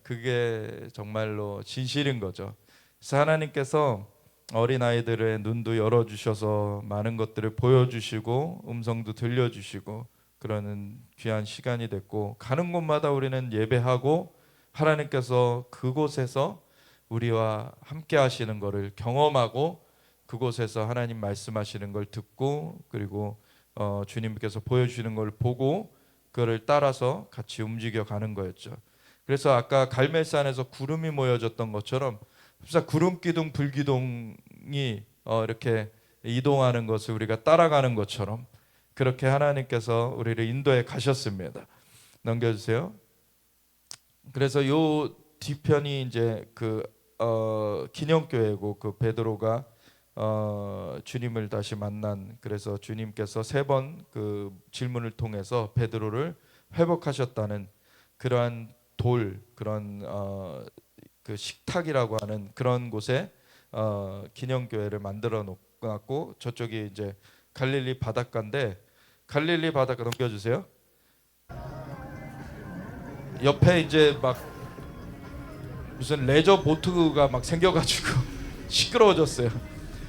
그게 정말로 진실인 거죠. 그래서 하나님께서 어린아이들의 눈도 열어주셔서 많은 것들을 보여주시고 음성도 들려주시고 그러는 귀한 시간이 됐고, 가는 곳마다 우리는 예배하고 하나님께서 그곳에서 우리와 함께 하시는 것을 경험하고 그곳에서 하나님 말씀하시는 걸 듣고 그리고 주님께서 보여주시는 걸 보고 그거를 따라서 같이 움직여 가는 거였죠. 그래서 아까 갈멜산에서 구름이 모여졌던 것처럼 구름 기둥 불 기둥이 이렇게 이동하는 것을 우리가 따라가는 것처럼 그렇게 하나님께서 우리를 인도해 가셨습니다. 넘겨주세요. 그래서 요 뒤편이 이제 그 기념교회고 그 베드로가 주님을 다시 만난, 그래서 주님께서 3번 그 질문을 통해서 베드로를 회복하셨다는 그러한 그런 그 식탁이라고 하는 그런 곳에 기념교회를 만들어 놓고 저쪽이 이제 갈릴리 바닷가인데, 갈릴리 바닷가 넘겨주세요. 옆에 이제 막 무슨 레저 보트가 막 생겨가지고 시끄러워졌어요.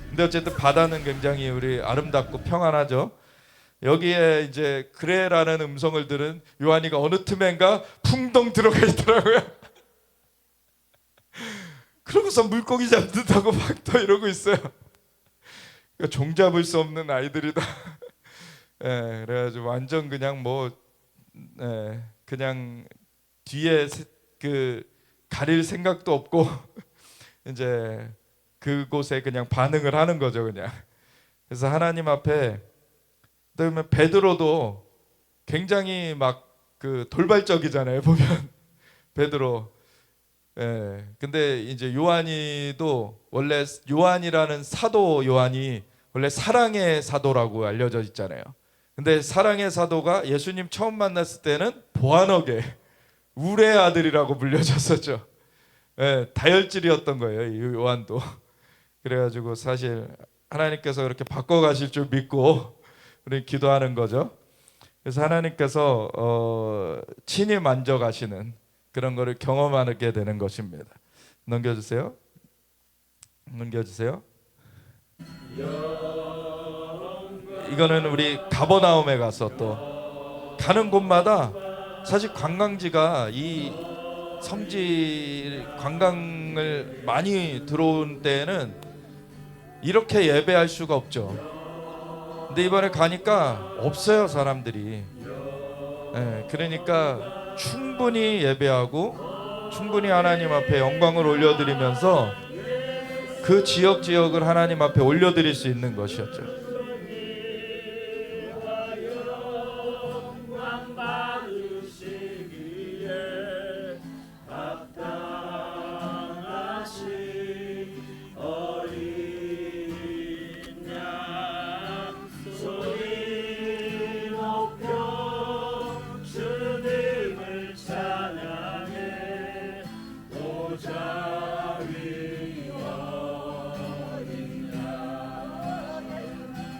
근데 어쨌든 바다는 굉장히 우리 아름답고 평안하죠. 여기에 이제 그래라는 음성을 들은 요한이가 어느 틈엔가 풍덩 들어가 있더라고요. 그러고서 물고기 잡는다고 막 또 이러고 있어요. 종 잡을 수 없는 아이들이다. 예, 그래가지고 완전 그냥 뭐 그냥 뒤에 그 가릴 생각도 없고 이제 그곳에 그냥 반응을 하는 거죠, 그냥. 그래서 하나님 앞에, 그다음에 베드로도 굉장히 막 그 돌발적이잖아요, 보면. 베드로. 예. 근데 이제 요한이도 원래 요한이라는 사도 요한이 원래 사랑의 사도라고 알려져 있잖아요. 근데 사랑의 사도가 예수님 처음 만났을 때는 보아너게 울의 아들이라고 불려졌었죠. 예, 다혈질이었던 거예요, 이 요한도. 그래가지고 사실 하나님께서 그렇게 바꿔가실 줄 믿고 우리 기도하는 거죠. 그래서 하나님께서 친히 만져가시는 그런 거를 경험하게 되는 것입니다. 넘겨주세요. 넘겨주세요. 이거는 우리 가버나움에 가서 또 가는 곳마다 사실 관광지가 이 성지 관광을 많이 들어온 때에는 이렇게 예배할 수가 없죠. 근데 이번에 가니까 없어요, 사람들이. 예, 그러니까 충분히 예배하고 충분히 하나님 앞에 영광을 올려드리면서 그 지역을 하나님 앞에 올려드릴 수 있는 것이었죠.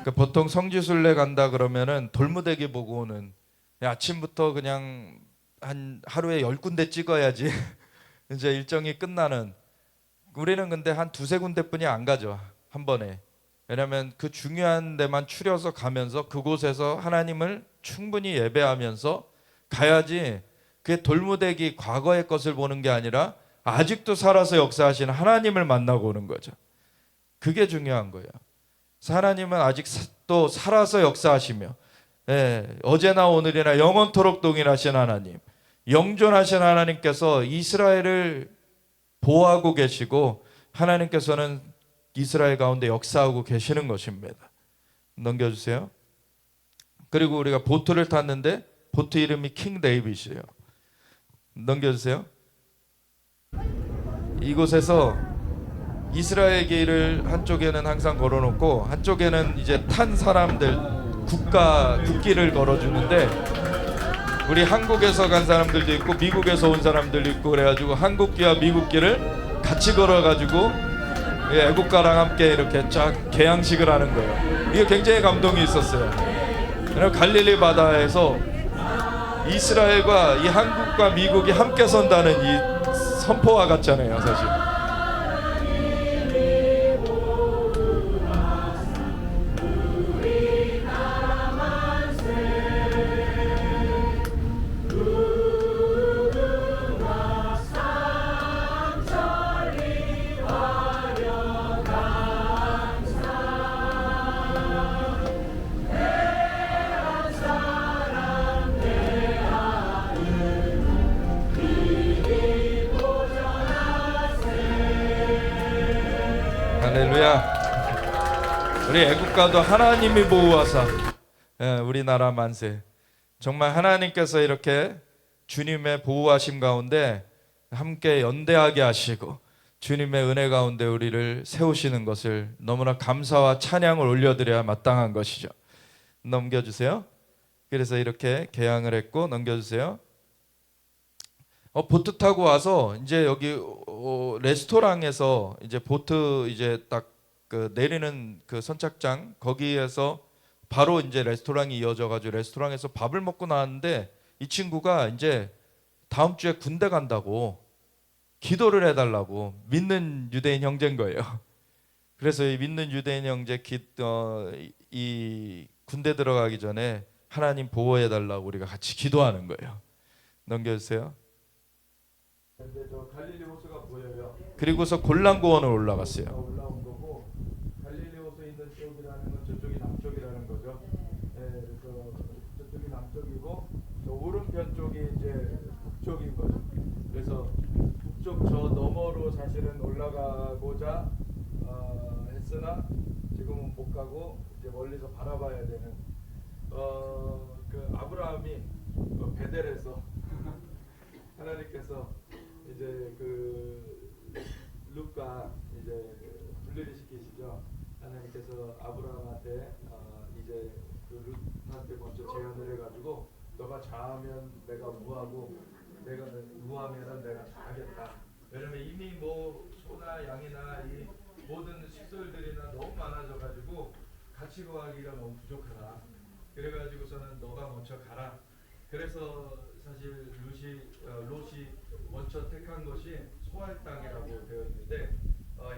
그러니까 보통 성지순례 간다 그러면은 돌무대기 보고 오는, 아침부터 그냥 한 하루에 10군데 찍어야지 이제 일정이 끝나는. 우리는 근데 한 두세 군데뿐이 안 가죠, 한 번에. 왜냐하면 그 중요한 데만 추려서 가면서 그곳에서 하나님을 충분히 예배하면서 가야지. 그게 돌무대기 과거의 것을 보는 게 아니라 아직도 살아서 역사하시는 하나님을 만나고 오는 거죠. 그게 중요한 거예요. 하나님은 아직 또 살아서 역사하시며, 어제나 오늘이나 영원토록 동일하신 하나님, 영존하신 하나님께서 이스라엘을 보호하고 계시고 하나님께서는 이스라엘 가운데 역사하고 계시는 것입니다. 넘겨주세요. 그리고 우리가 보트를 탔는데 보트 이름이 킹 데이빗이에요. 넘겨주세요. 이곳에서 이스라엘 길을 한쪽에는 항상 걸어놓고 한쪽에는 이제 탄 사람들 국길을 걸어주는데, 우리 한국에서 간 사람들도 있고 미국에서 온 사람들도 있고 그래가지고 한국길과 미국길을 같이 걸어가지고 애국가랑 함께 이렇게 쫙 개양식을 하는 거예요. 이게 굉장히 감동이 있었어요. 갈릴리 바다에서 이스라엘과 이 한국과 미국이 함께 선다는 이 선포와 같잖아요, 사실. 할렐루야. 우리 애국가도 하나님이 보호하사 우리나라 만세. 정말 하나님께서 이렇게 주님의 보호하심 가운데 함께 연대하게 하시고 주님의 은혜 가운데 우리를 세우시는 것을 너무나 감사와 찬양을 올려드려야 마땅한 것이죠. 넘겨주세요. 그래서 이렇게 개항을 했고, 넘겨주세요. 보트 타고 와서 이제 여기 레스토랑에서 이제 보트 이제 딱 그 내리는 그 선착장 거기에서 바로 이제 레스토랑이 이어져 가지고 레스토랑에서 밥을 먹고 나왔는데, 이 친구가 이제 다음 주에 군대 간다고 기도를 해달라고 믿는 유대인 형제인 거예요. 그래서 이 믿는 유대인 형제 이 군대 들어가기 전에 하나님 보호해달라고 우리가 같이 기도하는 거예요. 넘겨주세요. 근데 저 갈릴리 호수가 보여요. 그리고서 골란고원을 올라갔어요. 올라온 거고 갈릴리 호수 있는 쪽이라는 건 저쪽이 남쪽이라는 거죠. 네, 그래서 저쪽이 남쪽이고 저 오른편 쪽이 이제 북쪽인 거죠. 그래서 북쪽 저 너머로 사실은 올라가고자 했으나 지금은 못 가고 이제 멀리서 바라봐야 되는 그 아브라함이 베델에서 하나님께서 이제 그 룻과 이제 분리를 시키시죠. 하나님께서 아브라함한테 이제 그 룻한테 먼저 제안을 해가지고 너가 좌하면 내가 우하고 내가 우하면은 내가 좌하겠다. 왜냐면 이미 뭐 소나 양이나 이 모든 식솔들이나 너무 많아져가지고 같이 거하기가 너무 부족하다. 그래가지고서는 너가 먼저 가라. 그래서 사실 롯이 먼저 택한 것이 소알 땅이라고 되어 있는데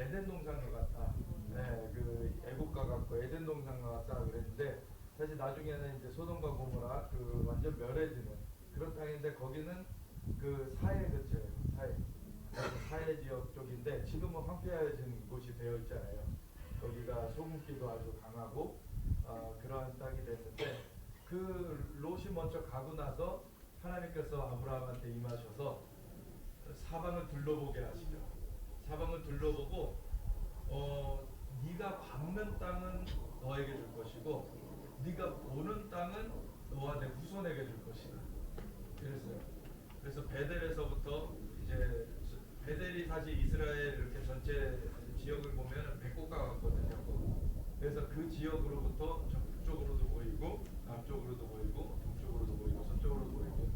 에덴 동산과 같다. 네, 그 애국과 같고 에덴 동산과 같다 그랬는데 사실 나중에는 이제 소돔과 고모라 그 완전 멸해지는 그런 땅인데 거기는 그 사해 근처예요. 사해 지역 쪽인데 지금은 황폐해진 곳이 되어 있잖아요. 거기가 소금기도 아주 강하고 그러한 땅이 됐는데 그 롯이 먼저 가고 나서 하나님께서 아브라함한테 임하셔서 사방을 둘러보게 하시죠. 사방을 둘러보고 네가 밟는 땅은 너에게 줄 것이고 네가 보는 땅은 너와 내 후손에게 줄 것이다. 그랬어요. 그래서 베델에서부터 이제 베델이 사실 이스라엘 이렇게 전체 지역을 보면 백곡과 같거든요. 그래서 그 지역으로부터 북쪽으로도 보이고 남쪽으로도 보이고 동쪽으로도 보이고 서쪽으로도 보이고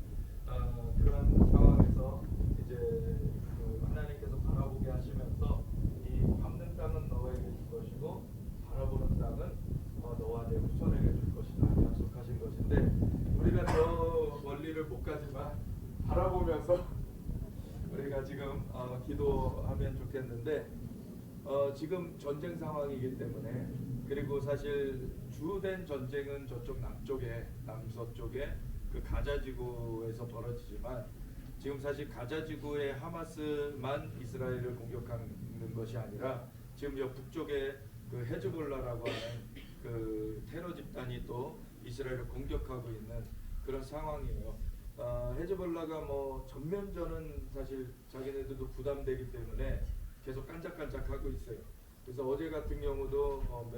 그런 상황에서 이제 그 하나님께서 바라보게 하시면서 이 밟는 땅은 너에게 줄 것이고 바라보는 땅은 너와 내 후손에게 줄 것이다 약속하신 것인데 우리가 저 멀리를 못 가지만 바라보면서 우리가 지금 기도하면 좋겠는데 지금 전쟁 상황이기 때문에 그리고 사실 주된 전쟁은 저쪽 남쪽에 남서쪽에 그 가자지구에서 벌어지지만 지금 사실 가자지구의 하마스만 이스라엘을 공격하는 것이 아니라 지금 여 북쪽에 그 헤즈볼라라고 하는 그 테러 집단이 또 이스라엘을 공격하고 있는 그런 상황이에요. 헤즈볼라가 뭐 전면전은 사실 자기네들도 부담되기 때문에 계속 깐짝깐짝하고 있어요. 그래서 어제 같은 경우도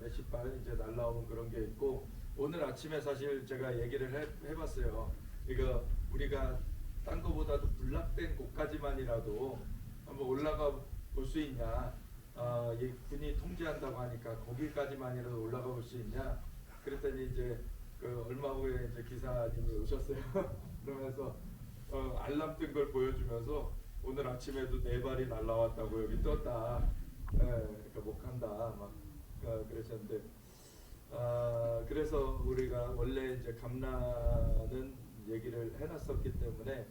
몇십 발 이제 날라온 그런 게 있고 오늘 아침에 사실 제가 얘기를 해봤어요. 이거 우리가 딴 거보다도 군락된 곳까지만이라도 한번 올라가 볼 수 있냐? 이 군이 통제한다고 하니까 거기까지만이라도 올라가 볼 수 있냐? 그랬더니 이제 그 얼마 후에 이제 기사님이 오셨어요. 그러면서 알람 뜬 걸 보여주면서 오늘 아침에도 4발이 날라왔다고 여기 떴다. 그러니까 못 간다 막 그러셨는데 그래서 우리가 원래 이제 감라는 얘기를 해놨었기 때문에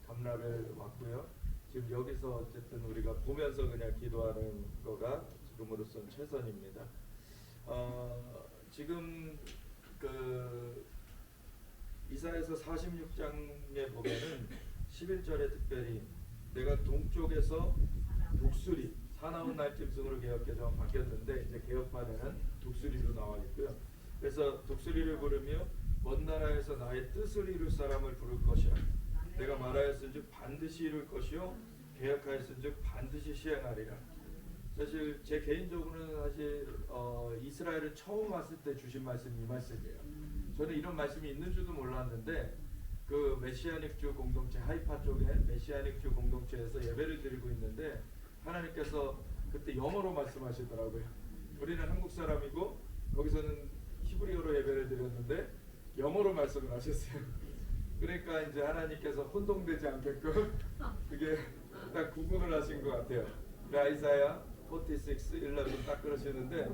감라를 왔고요. 지금 여기서 어쨌든 우리가 보면서 그냥 기도하는 거가 지금으로선 최선입니다. 지금 그 이사야서 46장에 보면은 11절에 특별히 내가 동쪽에서 독수리 사나운 날짐승으로 개혁개정 바뀌었는데 이제 개혁판에는 독수리로 나와 있고요. 그래서 독수리를 부르며 먼 나라에서 나의 뜻을 이룰 사람을 부를 것이라. 내가 말하였은즉 반드시 이룰 것이요 개혁하였은즉 반드시 시행하리라. 사실 제 개인적으로는 사실 이스라엘을 처음 왔을 때 주신 말씀이 이 말씀이에요. 저는 이런 말씀이 있는 줄도 몰랐는데 그 메시아닉주 공동체 하이파 쪽에 메시아닉주 공동체에서 예배를 드리고 있는데 하나님께서 그때 영어로 말씀하시더라고요. 우리는 한국 사람이고 거기서는 히브리어로 예배를 드렸는데 영어로 말씀을 하셨어요. 그러니까 이제 하나님께서 혼동되지 않게끔 그게 딱 구분을 하신 것 같아요. 아이사야 46, 11 딱 그러시는데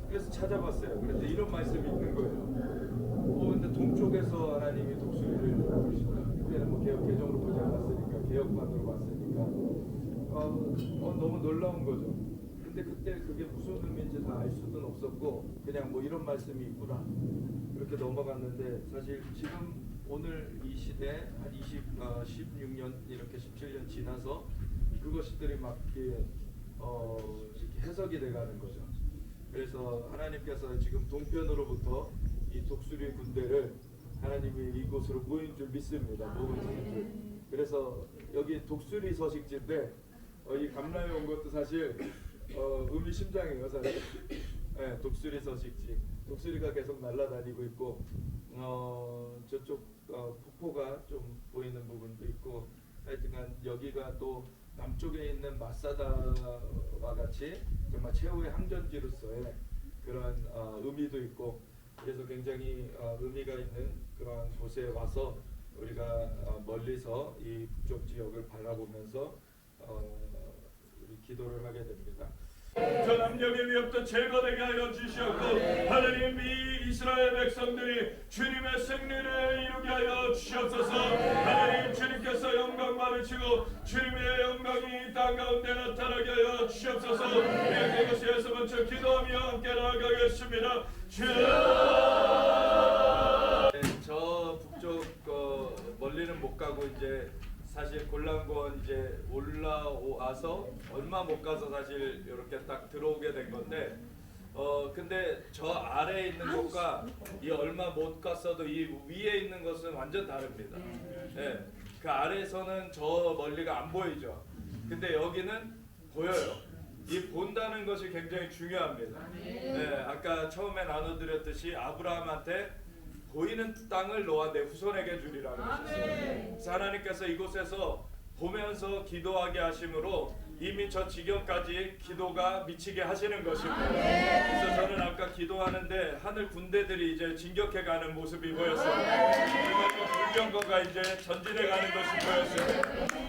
그래서 찾아봤어요. 그런데 이런 말씀이 있는 거예요. 근데 동쪽에서 하나님이 독수리를 부르신다. 그때는 뭐 개정으로 보지 않았으니까 개혁판으로 봤으니까 너무 놀라운 거죠. 근데 그때 그게 무슨 의미인지 다 알 수는 없었고 그냥 뭐 이런 말씀이 있구나 그렇게 넘어갔는데 사실 지금 오늘 이 시대 한 16년 이렇게 17년 지나서 그것들이 막 이렇게 해석이 돼가는 거죠. 그래서 하나님께서 지금 동편으로부터 이 독수리 군대를 하나님이 이곳으로 모인 줄 믿습니다. 모으신 줄. 그래서 여기 독수리 서식지인데 이 감람에 온 것도 사실 의미심장해요. 사실 네, 독수리 서식지. 독수리가 계속 날아다니고 있고 저쪽 폭포가 좀 보이는 부분도 있고 하여튼간 여기가 또 남쪽에 있는 마사다와 같이 정말 최후의 항전지로서의 그런 의미도 있고 그래서 굉장히 의미가 있는 그런 곳에 와서 우리가 멀리서 이 북쪽 지역을 바라보면서 우리 기도를 하게 됩니다. 저 압력의 위협도 제거되게 하여 주시옵고 하나님 이 이스라엘 백성들이 주님의 승리를 이루게 하여 주시옵소서. 하나님 주님께서 영광 받으시고 주님의 영광이 이 땅 가운데 나타나게 하여 주시옵소서. 이렇게 것에서 먼저 기도하며 함께 나아가겠습니다. 저 북쪽 멀리는 못 가고 이제 사실 골란권 이제 올라와서 얼마 못 가서 사실 이렇게 딱 들어오게 된 건데 근데 저 아래에 있는 곳과 이 얼마 못 갔어도 이 위에 있는 것은 완전 다릅니다. 네, 그 아래에서는 저 멀리가 안 보이죠. 근데 여기는 보여요. 이 본다는 것이 굉장히 중요합니다. 네, 아까 처음에 나눠드렸듯이 아브라함한테 보이는 땅을 너와 내 후손에게 주리라고 하셨어요. 그래서 하나님께서 이곳에서 보면서 기도하게 하심으로 이미 저 지경까지 기도가 미치게 하시는 것입니다. 그래서 저는 아까 기도하는데 하늘 군대들이 이제 진격해가는 모습이 보였어요. 그리고 불경거가 이제 전진해가는 것이 보였어요.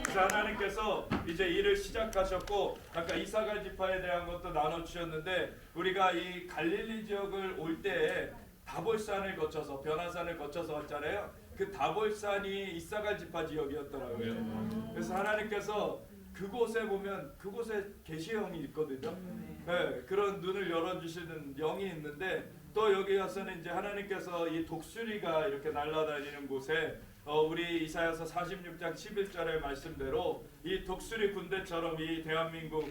그래서 하나님께서 이제 일을 시작하셨고 아까 이사갈 지파에 대한 것도 나눠주셨는데 우리가 이 갈릴리 지역을 올 때에 다볼산을 거쳐서 변화산을 거쳐서 왔잖아요. 그 다볼산이 이사갈 지파 지역이었더라고요. 그래서 하나님께서 그곳에 보면 그곳에 계시형이 있거든요. 네, 그런 눈을 열어주시는 영이 있는데 또 여기 가서는 이제 하나님께서 이 독수리가 이렇게 날아다니는 곳에 우리 이사야서 46장 11절의 말씀대로 이 독수리 군대처럼 이 대한민국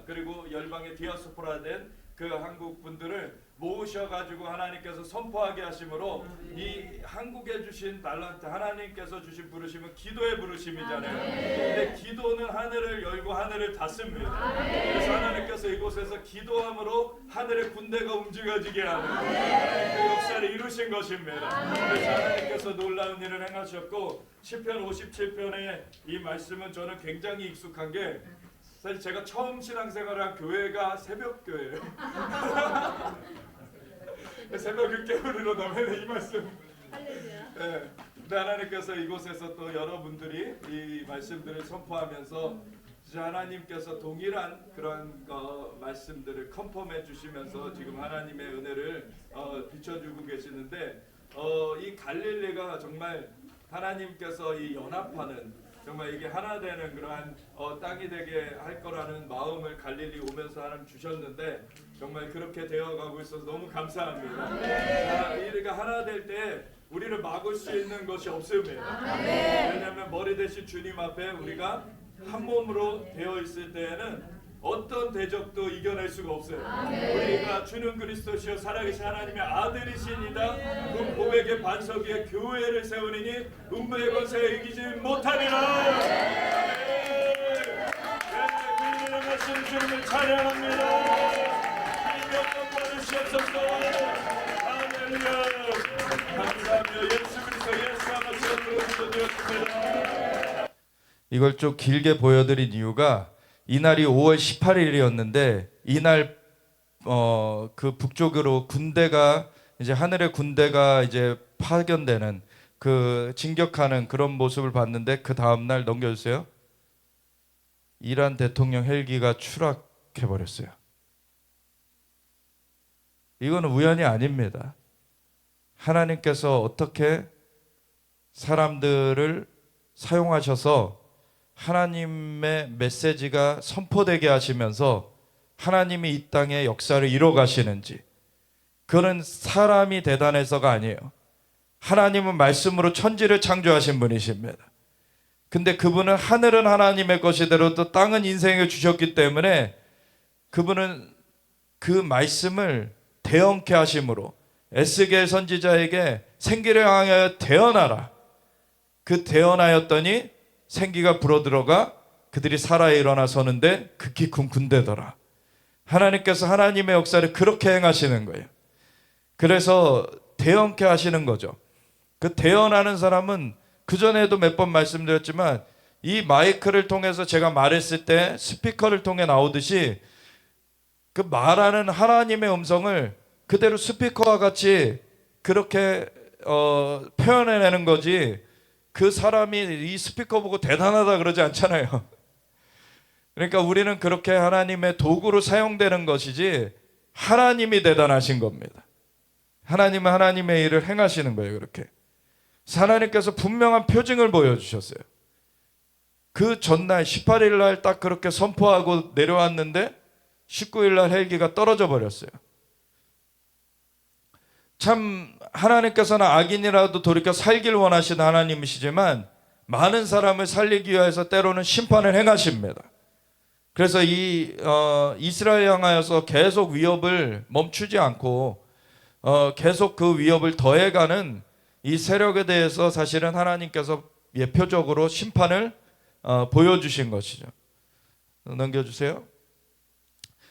그리고 열방의 디아스포라된 그 한국 분들을 모으셔가지고 하나님께서 선포하게 하심으로 이 한국에 주신 달란트 하나님께서 주신 부르심은 기도의 부르심이잖아요. 근데 기도는 하늘을 열고 하늘을 닫습니다. 그래서 하나님께서 이곳에서 기도함으로 하늘의 군대가 움직여지게 하는 그 역사를 이루신 것입니다. 그래서 하나님께서 놀라운 일을 행하셨고 시편 57편의 이 말씀은 저는 굉장히 익숙한 게 사실 제가 처음 신앙생활한 교회가 새벽교회예요. 새벽을 깨우르러 나면 이 말씀. 네. 근데 하나님께서 이곳에서 또 여러분들이 이 말씀들을 선포하면서 하나님께서 동일한 그런 말씀들을 컨펌해 주시면서 지금 하나님의 은혜를 비춰주고 계시는데 이 갈릴리가 정말 하나님께서 이 연합하는 정말 이게 하나 되는 그러한 땅이 되게 할 거라는 마음을 갈릴리 오면서 하나님 주셨는데 정말 그렇게 되어가고 있어서 너무 감사합니다. 우리가 하나 될 때 우리를 막을 수 있는 것이 없습니다. 왜냐하면 머리 대신 주님 앞에 우리가 한 몸으로 되어 있을 때에는 어떤 대적도 이겨낼 수가 없어요. 우리가 주는 그리스도시요 살아계신 하나님의 아들이시니라 그 고백의 반석 위에 교회를 세우리니 음부의 권세에 이기지 못하리라. 그 말씀 주님을 찬양합니다. 주님 영광 받으시옵소서. 할렐루야. 감사하며 예수 그리스도 예수 안에서 기도드렸습니다. 이걸 좀 길게 보여드린 이유가 이날이 5월 18일이었는데 이날 그 북쪽으로 군대가 이제 하늘의 군대가 이제 파견되는 그 진격하는 그런 모습을 봤는데 그 다음 날 넘겨주세요. 이란 대통령 헬기가 추락해 버렸어요. 이거는 우연이 아닙니다. 하나님께서 어떻게 사람들을 사용하셔서 하나님의 메시지가 선포되게 하시면서 하나님이 이 땅에 역사를 이뤄 가시는지, 그는 사람이 대단해서가 아니에요. 하나님은 말씀으로 천지를 창조하신 분이십니다. 근데 그분은 하늘은 하나님의 것이대로 또 땅은 인생을 주셨기 때문에 그분은 그 말씀을 대언케 하심으로 에스겔 선지자에게 생기를 향하여 대언하라. 그 대언하였더니 생기가 불어들어가 그들이 살아 일어나 서는데 극히 큰 군대더라. 하나님께서 하나님의 역사를 그렇게 행하시는 거예요. 그래서 대언케 하시는 거죠. 그 대언하는 사람은 그전에도 몇 번 말씀드렸지만 이 마이크를 통해서 제가 말했을 때 스피커를 통해 나오듯이 그 말하는 하나님의 음성을 그대로 스피커와 같이 그렇게 표현해내는 거지, 그 사람이 이 스피커 보고 대단하다 그러지 않잖아요. 그러니까 우리는 그렇게 하나님의 도구로 사용되는 것이지 하나님이 대단하신 겁니다. 하나님은 하나님의 일을 행하시는 거예요. 그렇게 하나님께서 분명한 표징을 보여주셨어요. 그 전날 18일 날 딱 그렇게 선포하고 내려왔는데 19일 날 헬기가 떨어져 버렸어요. 참 하나님께서는 악인이라도 돌이켜 살길 원하시는 하나님이시지만 많은 사람을 살리기 위해서 때로는 심판을 행하십니다. 그래서 이스라엘 향하여서 계속 위협을 멈추지 않고 계속 그 위협을 더해가는 이 세력에 대해서 사실은 하나님께서 예표적으로 심판을 보여주신 것이죠. 넘겨주세요.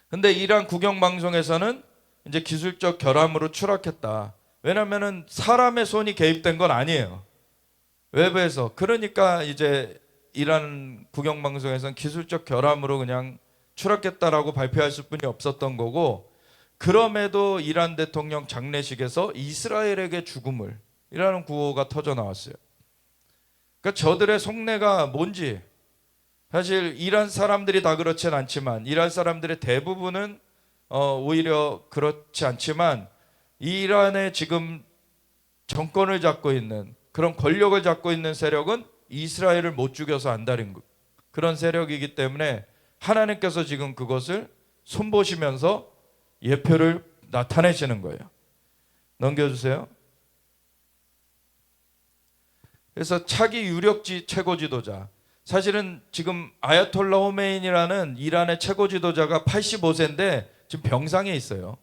근데 이란 국영방송에서는 이제 기술적 결함으로 추락했다. 왜냐하면 사람의 손이 개입된 건 아니에요. 외부에서. 그러니까 이제 이란 국영방송에서는 기술적 결함으로 그냥 추락했다라고 발표하실 분이 없었던 거고, 그럼에도 이란 대통령 장례식에서 이스라엘에게 죽음을 이라는 구호가 터져 나왔어요. 그러니까 저들의 속내가 뭔지, 사실 이란 사람들이 다 그렇진 않지만 이란 사람들의 대부분은 오히려 그렇지 않지만 이란의 지금 정권을 잡고 있는 그런 권력을 잡고 있는 세력은 이스라엘을 못 죽여서 안달인 그런 세력이기 때문에 하나님께서 지금 그것을 손보시면서 예표를 나타내시는 거예요. 넘겨주세요. 그래서 차기 유력 최고 지도자, 사실은 지금 아야톨라 호메인이라는 이란의 최고 지도자가 85세인데 지금 병상에 있어요.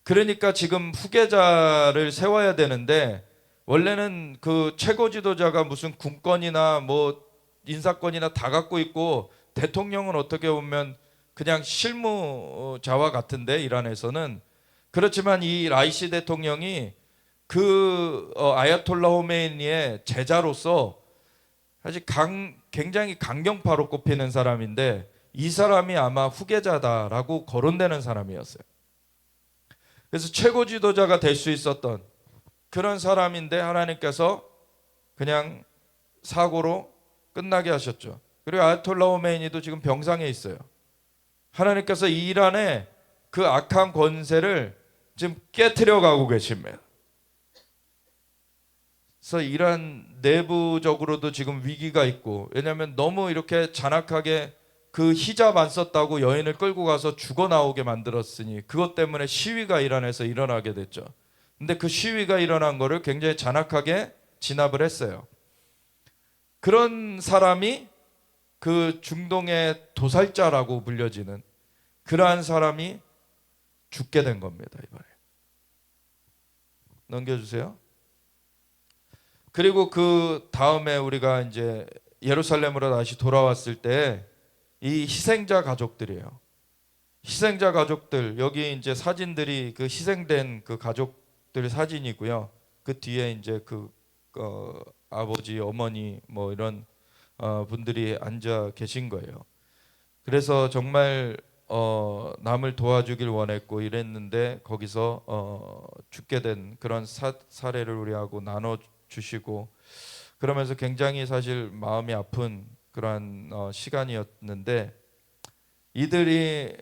그러니까 지금 후계자를 세워야 되는데, 원래는 그 최고 지도자가 무슨 군권이나 뭐 인사권이나 다 갖고 있고 대통령은 어떻게 보면 그냥 실무자와 같은데 이란에서는. 그렇지만 이 라이시 대통령이 그 아야톨라 호메이니의 제자로서 사실 굉장히 강경파로 꼽히는 사람인데, 이 사람이 아마 후계자다라고 거론되는 사람이었어요. 그래서 최고 지도자가 될 수 있었던 그런 사람인데 하나님께서 그냥 사고로 끝나게 하셨죠. 그리고 아야톨라 호메이니도 지금 병상에 있어요. 하나님께서 이란의 그 악한 권세를 지금 깨트려 가고 계십니다. 그래서 이란 내부적으로도 지금 위기가 있고, 왜냐하면 너무 이렇게 잔악하게 그 히잡 안 썼다고 여인을 끌고 가서 죽어 나오게 만들었으니 그것 때문에 시위가 이란에서 일어나게 됐죠. 근데 그 시위가 일어난 거를 굉장히 잔악하게 진압을 했어요. 그런 사람이 그 중동의 도살자라고 불려지는 그러한 사람이 죽게 된 겁니다. 이번에 넘겨주세요. 그리고 그 다음에 우리가 이제 예루살렘으로 다시 돌아왔을 때 이 희생자 가족들이에요. 희생자 가족들, 여기 이제 사진들이 그 희생된 그 가족들 사진이고요. 그 뒤에 이제 그 아버지, 어머니 뭐 이런 분들이 앉아 계신 거예요. 그래서 정말 남을 도와주길 원했고 이랬는데 거기서 죽게 된 그런 사례를 우리하고 나눠 주시고, 그러면서 굉장히 사실 마음이 아픈 그러한 시간이었는데, 이들도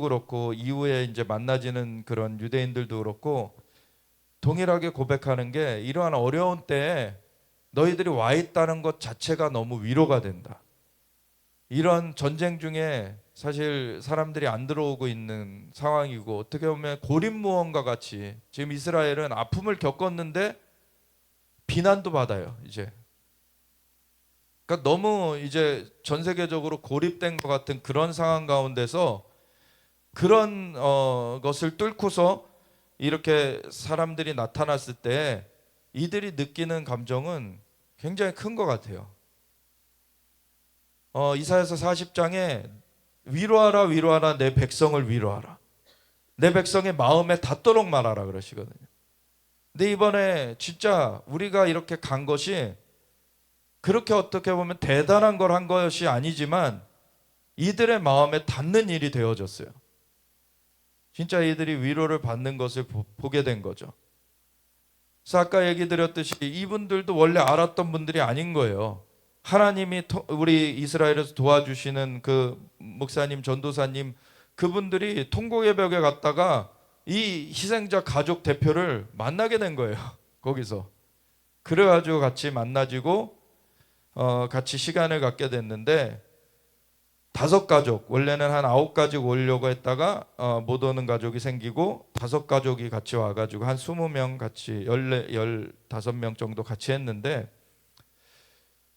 그렇고 이후에 이제 만나지는 그런 유대인들도 그렇고 동일하게 고백하는 게, 이러한 어려운 때에 너희들이 와 있다는 것 자체가 너무 위로가 된다. 이런 전쟁 중에 사실 사람들이 안 들어오고 있는 상황이고, 어떻게 보면 고립무원과 같이 지금 이스라엘은 아픔을 겪었는데 비난도 받아요. 이제 그러니까 너무 이제 전 세계적으로 고립된 것 같은 그런 상황 가운데서 그런 것을 뚫고서 이렇게 사람들이 나타났을 때 이들이 느끼는 감정은 굉장히 큰 것 같아요. 이사야서 40장에 위로하라 위로하라 내 백성을 위로하라, 내 백성의 마음에 닿도록 말하라 그러시거든요. 근데 이번에 진짜 우리가 이렇게 간 것이 그렇게 어떻게 보면 대단한 걸 한 것이 아니지만 이들의 마음에 닿는 일이 되어졌어요. 진짜 이들이 위로를 받는 것을 보게 된 거죠. 그래서 아까 얘기 드렸듯이 이분들도 원래 알았던 분들이 아닌 거예요. 하나님이 우리 이스라엘에서 도와주시는 그 목사님, 전도사님, 그분들이 통곡의 벽에 갔다가 이 희생자 가족 대표를 만나게 된 거예요. 거기서 그래가지고 같이 만나지고 같이 시간을 갖게 됐는데, 5가족, 원래는 한 9가족 오려고 했다가 못 오는 가족이 생기고 5가족이 같이 와가지고 한 20명 같이 15명 정도 같이 했는데,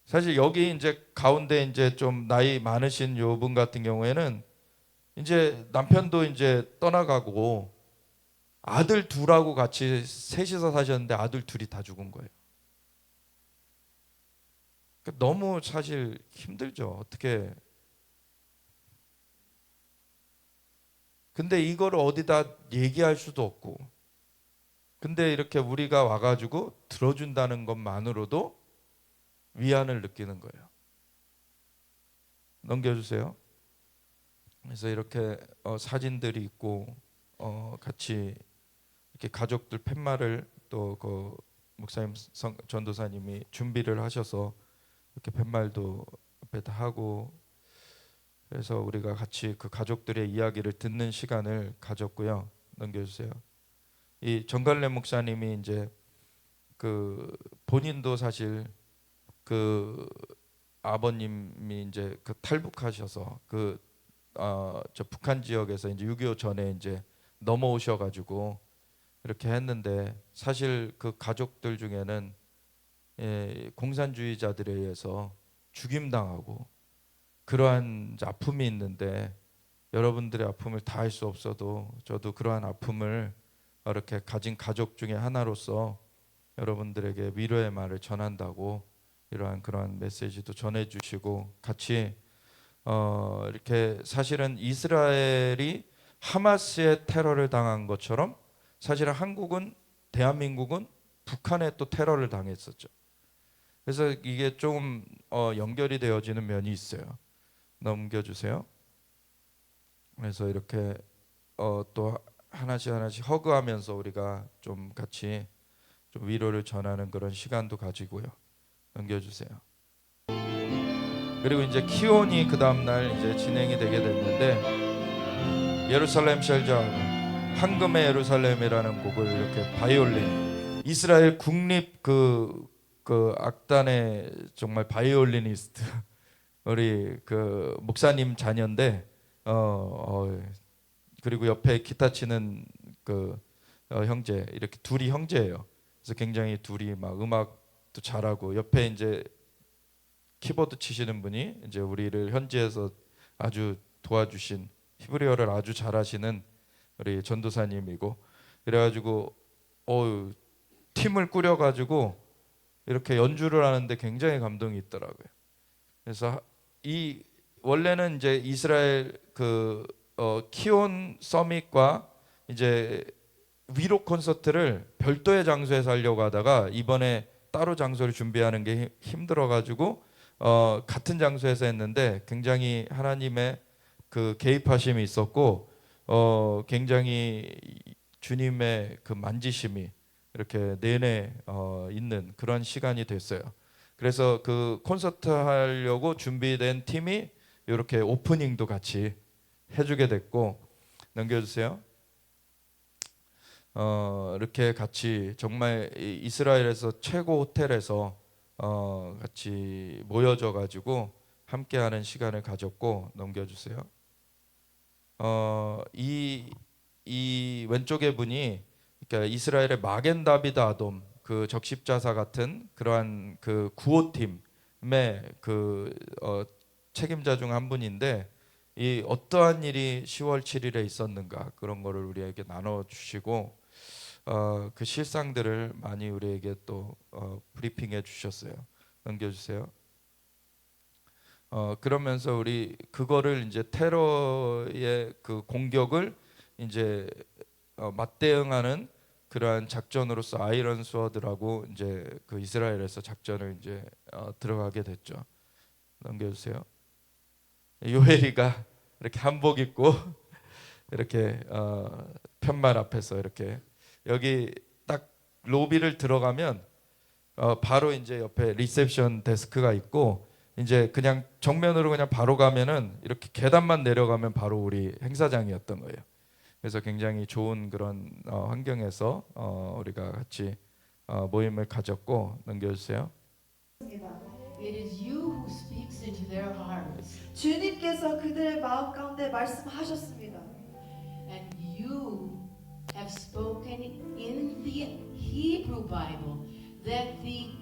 사실 여기 이제 가운데 이제 좀 나이 많으신 요분 같은 경우에는 이제 남편도 이제 떠나가고 아들 둘하고 같이 셋이서 사셨는데 아들 둘이 다 죽은 거예요. 그러니까 너무 사실 힘들죠. 어떻게. 근데 이걸 어디다 얘기할 수도 없고, 근데 이렇게 우리가 와가지고 들어준다는 것만으로도 위안을 느끼는 거예요. 넘겨주세요. 그래서 이렇게 사진들이 있고 같이 이렇게 가족들 팻말을 또 그 목사님 전도사님이 준비를 하셔서 이렇게 팻말도 옆에다 하고, 그래서 우리가 같이 그 가족들의 이야기를 듣는 시간을 가졌고요. 넘겨주세요. 이 정갈래 목사님이 이제 그 본인도 사실 그 아버님이 이제 그 탈북하셔서 저 북한 지역에서 이제 6.25 전에 이제 넘어오셔가지고 이렇게 했는데, 사실 그 가족들 중에는 공산주의자들에 의해서 죽임당하고 그러한 아픔이 있는데, 여러분들의 아픔을 다 할 수 없어도 저도 그러한 아픔을 이렇게 가진 가족 중에 하나로서 여러분들에게 위로의 말을 전한다고 이러한 그러한 메시지도 전해주시고, 같이 이렇게 사실은 이스라엘이 하마스의 테러를 당한 것처럼 사실은 한국은, 대한민국은 북한에 또 테러를 당했었죠. 그래서 이게 좀 연결이 되어지는 면이 있어요. 넘겨주세요. 그래서 이렇게 또 하나씩 허그하면서 우리가 좀 같이 좀 위로를 전하는 그런 시간도 가지고요. 넘겨주세요. 그리고 이제 키온이 그 다음날 이제 진행이 되게 됐는데, 예루살렘 쉘저 황금의 예루살렘이라는 곡을 이렇게 바이올린, 이스라엘 국립 그 악단의 정말 바이올리니스트 우리 그 목사님 자녀인데 그리고 옆에 기타 치는 그 형제, 이렇게 둘이 형제예요. 그래서 굉장히 둘이 막 음악도 잘하고, 옆에 이제 키보드 치시는 분이 이제 우리를 현지에서 아주 도와주신, 히브리어를 아주 잘하시는 우리 전도사님이고, 그래가지고 팀을 꾸려가지고 이렇게 연주를 하는데 굉장히 감동이 있더라고요. 그래서 이 원래는 이제 이스라엘 그 키온 서밋과 이제 위로 콘서트를 별도의 장소에서 하려고 하다가 이번에 따로 장소를 준비하는 게 힘들어가지고 같은 장소에서 했는데, 굉장히 하나님의 그 개입하심이 있었고 굉장히 주님의 그 만지심이 이렇게 내내 있는 그런 시간이 됐어요. 그래서 그 콘서트 하려고 준비된 팀이 이렇게 오프닝도 같이 해주게 됐고, 넘겨주세요. 이렇게 같이 정말 이스라엘에서 최고 호텔에서 같이 모여져 가지고 함께하는 시간을 가졌고 넘겨주세요. 이 왼쪽의 분이 그러니까 이스라엘의 마겐 다비드 아돔 그 적십자사 같은 그러한 그 구호팀의 그 책임자 중 한 분인데 이 어떠한 일이 10월 7일에 있었는가 그런 거를 우리에게 나눠 주시고 그 실상들을 많이 우리에게 또 브리핑해 주셨어요. 넘겨주세요. 그러면서 우리 그거를 이제 테러의 그 공격을 이제 맞대응하는 그러한 작전으로서 아이런 스워드라고 이제 그 이스라엘에서 작전을 이제 들어가게 됐죠. 넘겨주세요. 요엘이가 이렇게 한복 입고 이렇게 편말 앞에서 이렇게 여기 딱 로비를 들어가면 바로 이제 옆에 리셉션 데스크가 있고 이제 그냥 정면으로 그냥 바로 가면은 이렇게 계단만 내려가면 바로 우리 행사장이었던 거예요. 그래서 굉장히 좋은 그런 환경에서 우리가 같이 모임을 가졌고 넘겨주세요. It is you who speaks into their hearts, 주님께서 그들의 마음 가운데 말씀하셨습니다. and you have spoken in the Hebrew Bible that the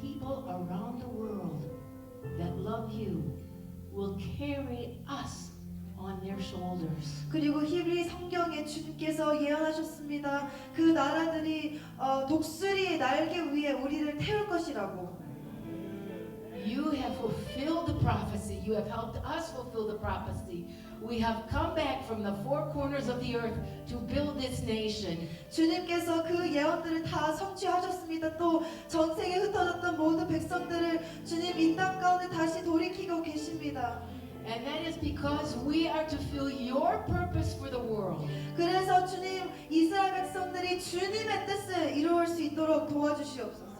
people around the world that love you will carry us on their shoulders. 그리고 히브리 성경에 주님께서 예언하셨습니다. 그 나라들이 독수리 날개 위에 우리를 태울 것이라고. You have fulfilled the prophecy. You have helped us fulfill the prophecy. We have come back from the four corners of the earth to build this nation. 주님께서 그 예언들을 다 성취하셨습니다. 또 전 세계에 흩어졌던 모든 백성들을 주님 이 땅 가운데 다시 돌이키고 계십니다. And that is because we are to fulfill your purpose for the world. 그래서 주님 이스라엘 백성들이 주님의 뜻을 이루을 수 있도록 도와주시옵소서.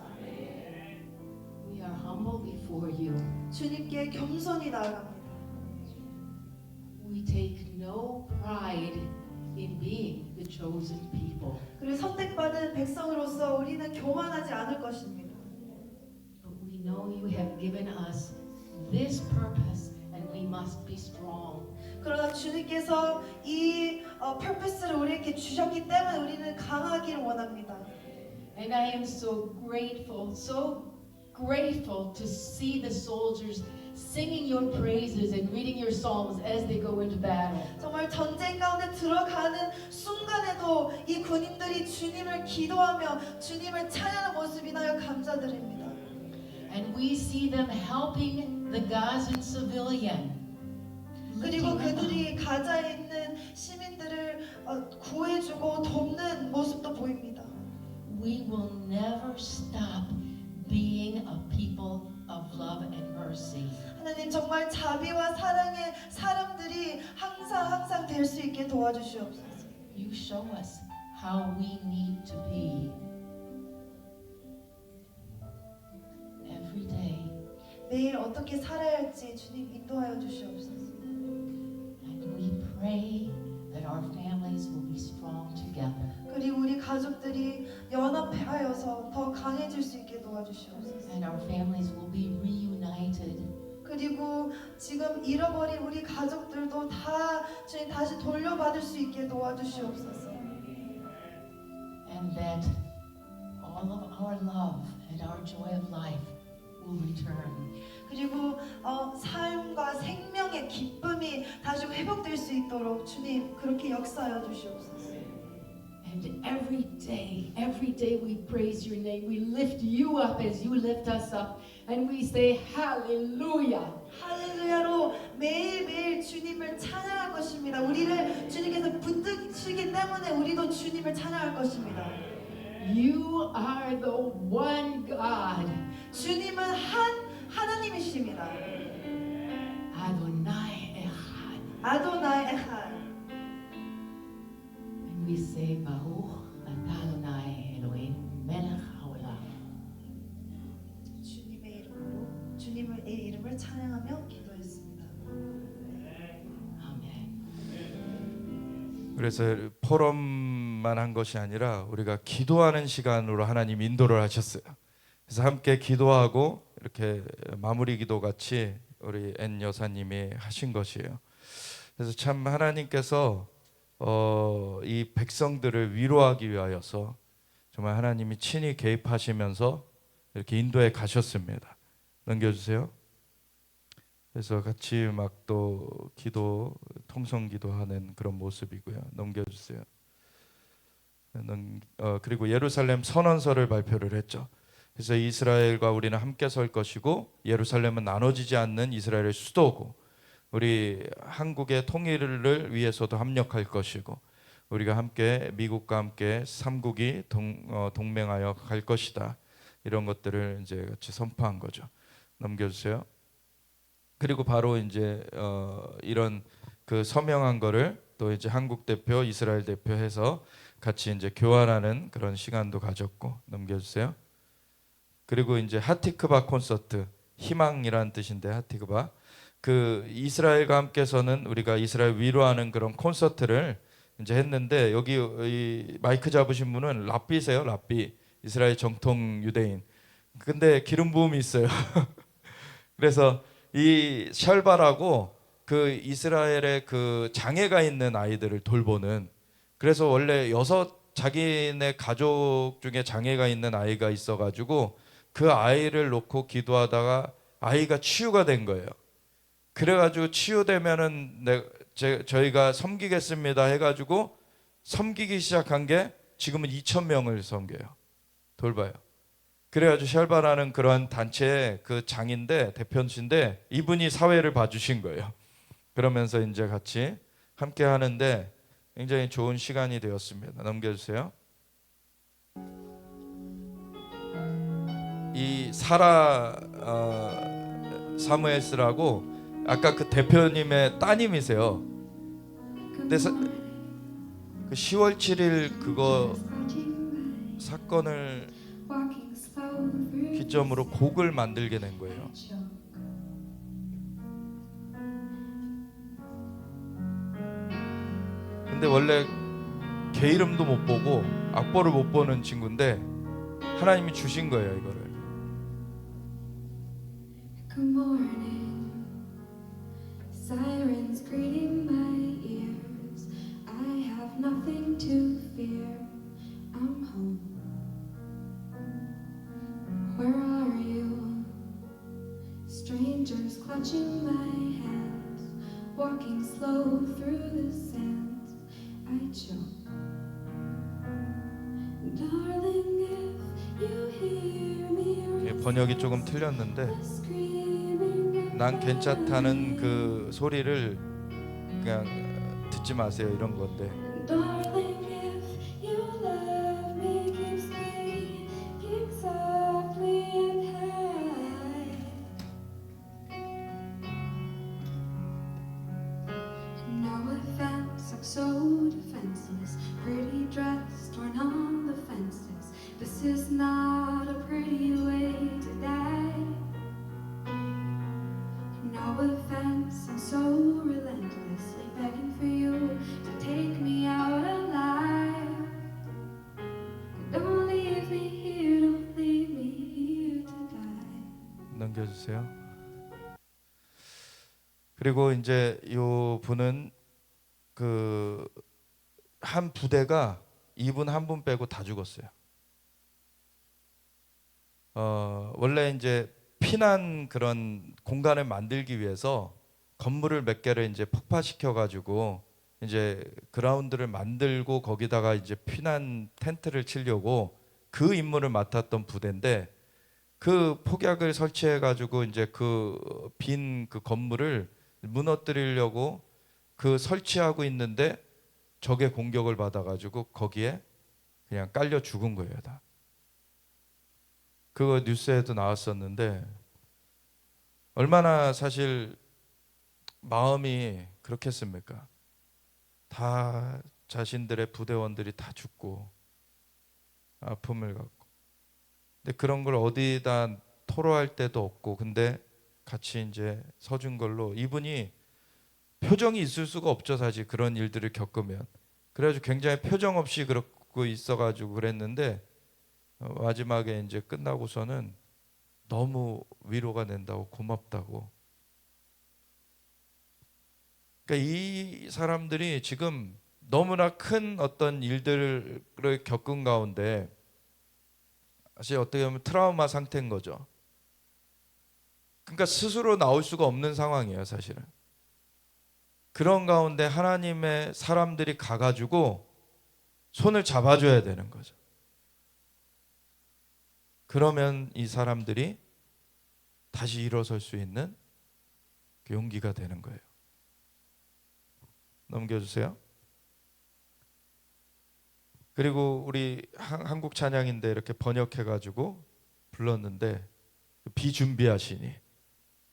We are humble before you. 주님께 겸손히 나아갑니다. We take no pride in being the chosen people. 그리고 선택받은 백성으로서 우리는 교만하지 않을 것입니다. But we know you have given us this purpose and we must be strong. 그러나 주님께서 이 purpose를 우리에게 주셨기 때문에 우리는 강하기를 원합니다. And I am so grateful to see the soldiers singing your praises and reading your psalms as they go into battle. 정말 전쟁 가운데 들어가는 순간에도 이 군인들이 주님을 기도하며 주님을 찬양하는 모습 인하여 감사드립니다. And we see them helping the Gazan civilian. 그리고 그들이 가자에 있는 시민들을 구해주고 돕는 모습도 보입니다. We will never stop being a people of love and mercy. 하나님 정말 자비와 사랑의 사람들이 항상 될 수 있게 도와주시옵소서. You show us how we need to be. Every day. 매일 어떻게 살아야 할지 주님 인도하여 주시옵소서. And we pray that our families will be strong together. 그리고 우리 가족들이 연합하여서 더 강해질 수 있게 도와주시옵소서. And our families will be reunited. 그리고 지금 잃어버린 우리 가족들도 다 주님 다시 돌려받을 수 있게 도와주시옵소서. And that all of our love and our joy of life will return. 그리고 삶과 생명의 기쁨이 다시 회복될 수 있도록 주님 그렇게 역사하여 주시옵소서. And every day we praise your name. We lift you up as you lift us up. And we say hallelujah. 할렐루야로 매일매일 주님을 찬양할 것입니다. 우리를 주님께서 붙드시기 때문에 우리도 주님을 찬양할 것입니다. You are the one God. 주님은 하나님이십니다. Adonai Echad. 아도나이 에하. And we say Baruch Adonai Elohim Melech Haolam. 주님의 이름으로 주님의 이름을 찬양하며 기도했습니다. Amen. 그래서 포럼만 한 것이 아니라 우리가 기도하는 시간으로 하나님 인도를 하셨어요. 그래서 함께 기도하고 이렇게 마무리 기도 같이 우리 앤 여사님이 하신 것이에요. 그래서 참 하나님께서 이 백성들을 위로하기 위하여서 정말 하나님이 친히 개입하시면서 이렇게 인도에 가셨습니다. 넘겨주세요. 그래서 같이 막 또 기도, 통성 기도하는 그런 모습이고요. 넘겨주세요. 그리고 예루살렘 선언서를 발표를 했죠. 그래서 이스라엘과 우리는 함께 설 것이고 예루살렘은 나눠지지 않는 이스라엘의 수도고 우리 한국의 통일을 위해서도 합력할 것이고 우리가 함께 미국과 함께 삼국이 동맹하여 갈 것이다. 이런 것들을 이제 같이 선포한 거죠. 넘겨주세요. 그리고 바로 이제 이런 그 서명한 거를 또 이제 한국 대표, 이스라엘 대표 해서 같이 이제 교환하는 그런 시간도 가졌고 넘겨주세요. 그리고 이제 하티크바 콘서트, 희망이라는 뜻인데 하티크바 그 이스라엘과 함께서는 우리가 이스라엘 위로하는 그런 콘서트를 이제 했는데 여기 이 마이크 잡으신 분은 랍비세요. 랍비 이스라엘 정통 유대인. 근데 기름 부음이 있어요. 그래서 이 샬바라고 그 이스라엘의 그 장애가 있는 아이들을 돌보는 그래서 원래 6 자기네 가족 중에 장애가 있는 아이가 있어가지고 그 아이를 놓고 기도하다가 아이가 치유가 된 거예요. 그래가지고 치유되면은 저희가 섬기겠습니다 해가지고 섬기기 시작한 게 지금은 2,000명을 섬겨요. 돌봐요. 그래가지고 샬바라는 그런 단체의 그 장인데 대표인데 이분이 사회를 봐주신 거예요. 그러면서 이제 같이 함께 하는데 굉장히 좋은 시간이 되었습니다. 넘겨주세요. 이 사라 사무엘스라고 아까 그 대표님의 따님이세요. 근데 그 10월 7일 그거 사건을 기점으로 곡을 만들게 된 거예요. 근데 원래 개 이름도 못 보고 악보를 못 보는 친구인데 하나님이 주신 거예요 이거를. Good morning, sirens greeting my ears. I have nothing to fear. I'm home. Where are you? Strangers clutching my hands, walking slow through the sand. I choke. Darling, if you hear me, 번역이 조금 틀렸는데 난 괜찮다는 그 소리를 그냥 듣지 마세요 이런 건데 Darling, if you love me, keep speaking softly and high. No offense, I'm so defenseless. Pretty dress torn on the fences. This is not a pretty way to die. No offense, I'm so relentlessly begging for you to take me out alive. Don't leave me here, don't leave me here to die. 넘겨주세요. 그리고 이제 요 분은 그 한 부대가 이분 한 분 빼고 다 죽었어요. 원래 이제 피난 그런 공간을 만들기 위해서 건물을 몇 개를 이제 폭파시켜 가지고 이제 그라운드를 만들고 거기다가 이제 피난 텐트를 치려고 그 임무를 맡았던 부대인데 그 폭약을 설치해 가지고 이제 그 빈 그 건물을 무너뜨리려고 그 설치하고 있는데 적의 공격을 받아 가지고 거기에 그냥 깔려 죽은 거예요, 다. 그거 뉴스에도 나왔었는데 얼마나 사실 마음이 그렇겠습니까? 다 자신들의 부대원들이 다 죽고 아픔을 갖고 근데 그런 걸 어디다 토로할 데도 없고 근데 같이 이제 서준 걸로 이분이 표정이 있을 수가 없죠 사실 그런 일들을 겪으면 그래가지고 굉장히 표정 없이 그러고 있어가지고 그랬는데 마지막에 이제 끝나고서는 너무 위로가 된다고, 고맙다고. 그러니까 이 사람들이 지금 너무나 큰 어떤 일들을 겪은 가운데 사실 어떻게 보면 트라우마 상태인 거죠. 그러니까 스스로 나올 수가 없는 상황이에요, 사실은. 그런 가운데 하나님의 사람들이 가가지고 손을 잡아줘야 되는 거죠. 그러면 이 사람들이 다시 일어설 수 있는 그 용기가 되는 거예요. 넘겨주세요. 그리고 우리 한국 찬양인데 이렇게 번역해가지고 불렀는데 비준비하시니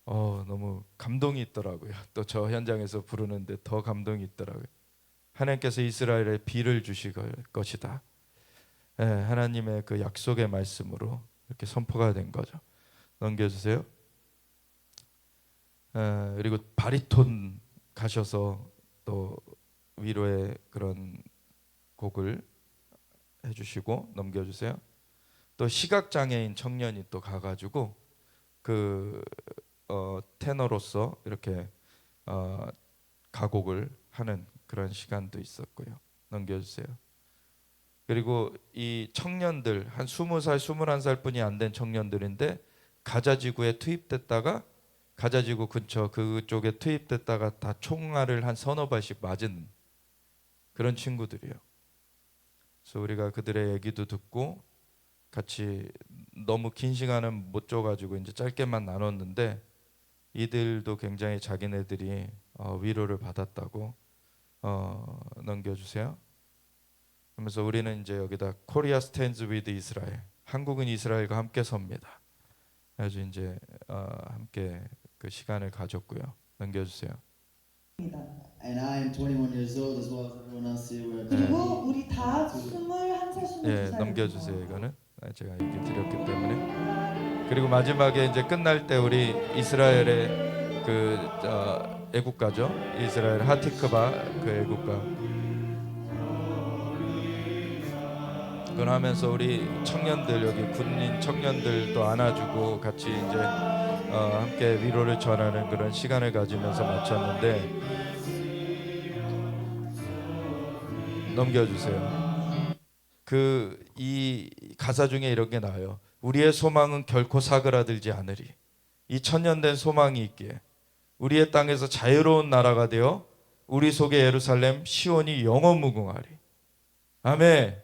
너무 감동이 있더라고요. 또 저 현장에서 부르는데 더 감동이 있더라고요. 하나님께서 이스라엘에 비를 주실 것이다. 예, 하나님의 그 약속의 말씀으로 이렇게 선포가 된 거죠. 넘겨주세요. 그리고 바리톤 가셔서 또 위로의 그런 곡을 해주시고, 넘겨주세요. 또 시각장애인 청년이 또 가가지고 그 테너로서 이렇게 가곡을 하는 그런 시간도 있었고요. 넘겨주세요. 그리고 이 청년들 한 20살, 21살 뿐이 안 된 청년들인데 가자지구에 투입됐다가 가자지구 근처 그쪽에 투입됐다가 다 총알을 한 서너 발씩 맞은 그런 친구들이에요. 그래서 우리가 그들의 얘기도 듣고 같이 너무 긴 시간은 못 줘가지고 이제 짧게만 나눴는데 이들도 굉장히 자기네들이 위로를 받았다고 넘겨주세요. 그러면서 우리는 이제 여기다 코리아 스탠즈 위드 이스라엘, 한국은 이스라엘과 함께 섭니다. 아주 이제 함께 그 시간을 가졌고요. 넘겨주세요. And I am 21 years old as well as everyone else here. We're 그리고 우리 다 21살, 22살. 예, 넘겨주세요. 이거는 제가 얘기 드렸기 때문에. 그리고 마지막에 이제 끝날 때 우리 이스라엘의 그 애국가죠. 이스라엘 하티크바 그 애국가. 그걸 하면서 우리 청년들, 여기 군인 청년들도 안아주고 같이 이제 함께 위로를 전하는 그런 시간을 가지면서 마쳤는데, 넘겨주세요. 이 가사 중에 이런 게 나와요. 우리의 소망은 결코 사그라들지 않으리. 이 천년된 소망이 있기에 우리의 땅에서 자유로운 나라가 되어 우리 속의 예루살렘 시온이 영원무궁하리. 아멘.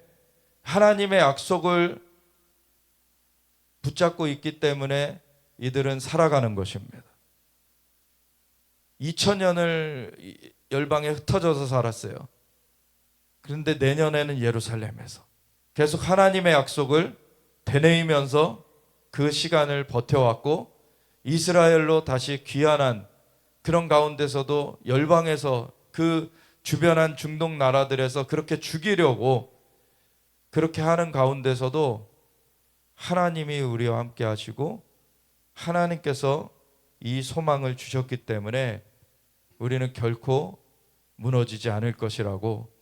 하나님의 약속을 붙잡고 있기 때문에 이들은 살아가는 것입니다. 2000년을 열방에 흩어져서 살았어요. 그런데 내년에는 예루살렘에서 계속 하나님의 약속을 되뇌이면서 그 시간을 버텨왔고, 이스라엘로 다시 귀환한 그런 가운데서도 열방에서 그 주변한 중동 나라들에서 그렇게 죽이려고 그렇게 하는 가운데서도 하나님이 우리와 함께 하시고 하나님께서 이 소망을 주셨기 때문에 우리는 결코 무너지지 않을 것이라고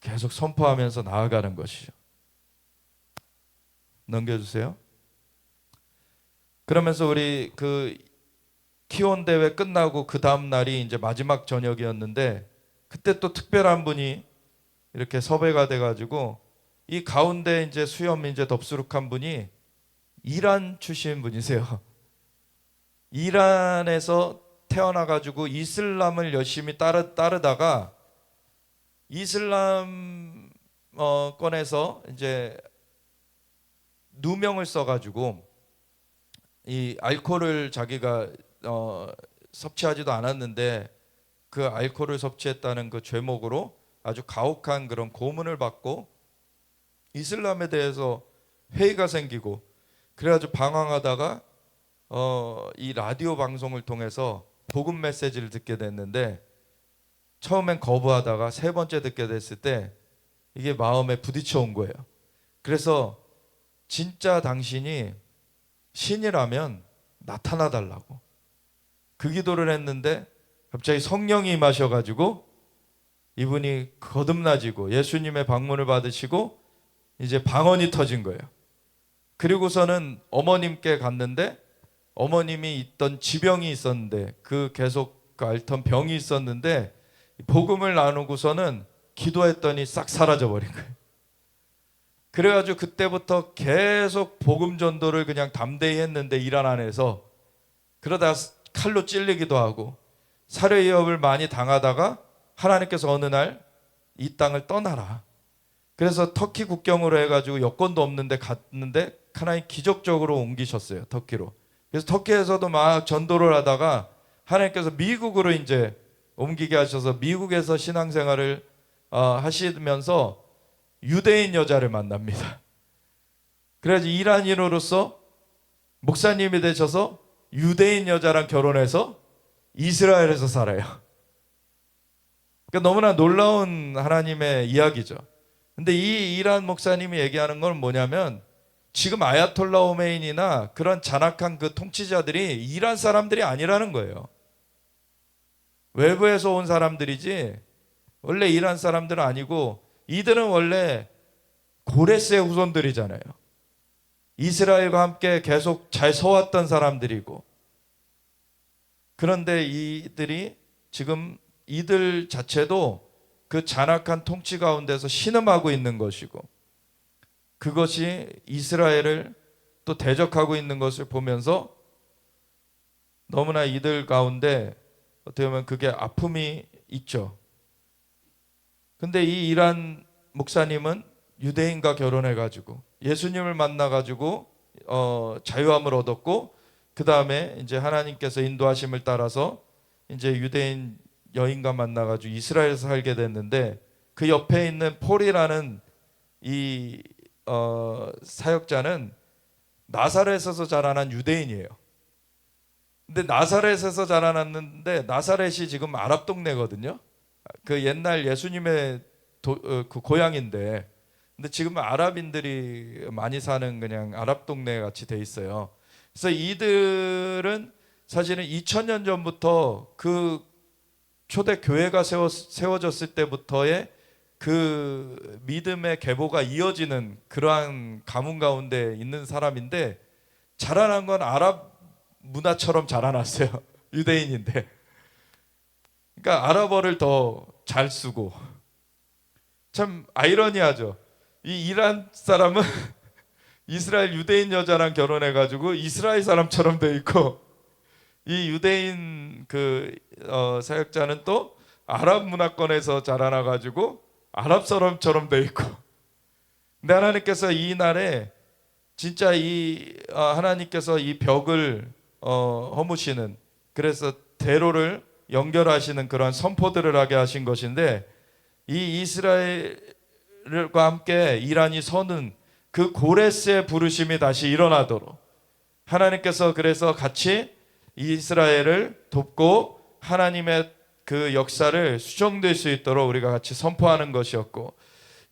계속 선포하면서 나아가는 것이죠. 넘겨주세요. 그러면서 우리 그 키온 대회 끝나고 그 다음 날이 이제 마지막 저녁이었는데, 그때 또 특별한 분이 이렇게 섭외가 돼가지고 이 가운데 이제 수염 이제 덥수룩한 분이 이란 출신 분이세요. 이란에서 태어나가지고 이슬람을 열심히 따르다가 이슬람 권에서 이제 누명을 써가지고 이 알코올을 자기가 섭취하지도 않았는데 그 알코올을 섭취했다는 그 죄목으로 아주 가혹한 그런 고문을 받고 이슬람에 대해서 회의가 생기고, 그래가지고 방황하다가 이 라디오 방송을 통해서 복음 메시지를 듣게 됐는데, 처음엔 거부하다가 세 번째 듣게 됐을 때 이게 마음에 부딪혀 온 거예요. 그래서 진짜 당신이 신이라면 나타나 달라고 그 기도를 했는데, 갑자기 성령이 임하셔가지고 이분이 거듭나지고 예수님의 방문을 받으시고 이제 방언이 터진 거예요. 그리고서는 어머님께 갔는데 어머님이 있던 지병이 있었는데 그 계속 그 앓던 병이 있었는데 복음을 나누고서는 기도했더니 싹 사라져 버린 거예요. 그래가지고 그때부터 계속 복음 전도를 그냥 담대히 했는데 이란 안에서 그러다 칼로 찔리기도 하고 살해 위협을 많이 당하다가 하나님께서 어느 날 이 땅을 떠나라. 그래서 터키 국경으로 해가지고 여권도 없는데 갔는데 하나님 기적적으로 옮기셨어요. 터키로. 그래서 터키에서도 막 전도를 하다가 하나님께서 미국으로 이제 옮기게 하셔서 미국에서 신앙생활을 하시면서 유대인 여자를 만납니다. 그래서 이란인으로서 목사님이 되셔서 유대인 여자랑 결혼해서 이스라엘에서 살아요. 그러니까 너무나 놀라운 하나님의 이야기죠. 근데 이 이란 목사님이 얘기하는 건 뭐냐면 지금 아야톨라 호메인이나 그런 잔악한 그 통치자들이 이란 사람들이 아니라는 거예요. 외부에서 온 사람들이지 원래 이란 사람들은 아니고 이들은 원래 고레스의 후손들이잖아요. 이스라엘과 함께 계속 잘 서왔던 사람들이고 그런데 이들이 지금 이들 자체도 그 잔악한 통치 가운데서 신음하고 있는 것이고 그것이 이스라엘을 또 대적하고 있는 것을 보면서 너무나 이들 가운데 어떻게 보면 그게 아픔이 있죠. 근데 이 이란 목사님은 유대인과 결혼해가지고 예수님을 만나가지고 자유함을 얻었고 그 다음에 이제 하나님께서 인도하심을 따라서 이제 유대인 여인과 만나가지고 이스라엘에서 살게 됐는데 그 옆에 있는 폴이라는 이 사역자는 나사렛에서 자라난 유대인이에요. 근데 나사렛에서 자라났는데 나사렛이 지금 아랍 동네거든요. 그 옛날 예수님의 그 고향인데 근데 지금 아랍인들이 많이 사는 그냥 아랍 동네 같이 돼 있어요. 그래서 이들은 사실은 2000년 전부터 그 초대 교회가 세워졌을 때부터의 그 믿음의 계보가 이어지는 그러한 가문 가운데 있는 사람인데 자라난 건 아랍 문화처럼 자라났어요. 유대인인데. 그러니까 아랍어를 더 잘 쓰고 참 아이러니하죠. 이 이란 사람은 이스라엘 유대인 여자랑 결혼해가지고 이스라엘 사람처럼 돼 있고 이 유대인 그 사역자는 또 아랍 문화권에서 자라나가지고 아랍 사람처럼 돼 있고. 근데 하나님께서 이 날에 진짜 이 하나님께서 이 벽을 허무시는 그래서 대로를 연결하시는 그런 선포들을 하게 하신 것인데 이 이스라엘과 함께 이란이 서는 그 고레스의 부르심이 다시 일어나도록 하나님께서 그래서 같이 이스라엘을 돕고 하나님의 그 역사를 수정될 수 있도록 우리가 같이 선포하는 것이었고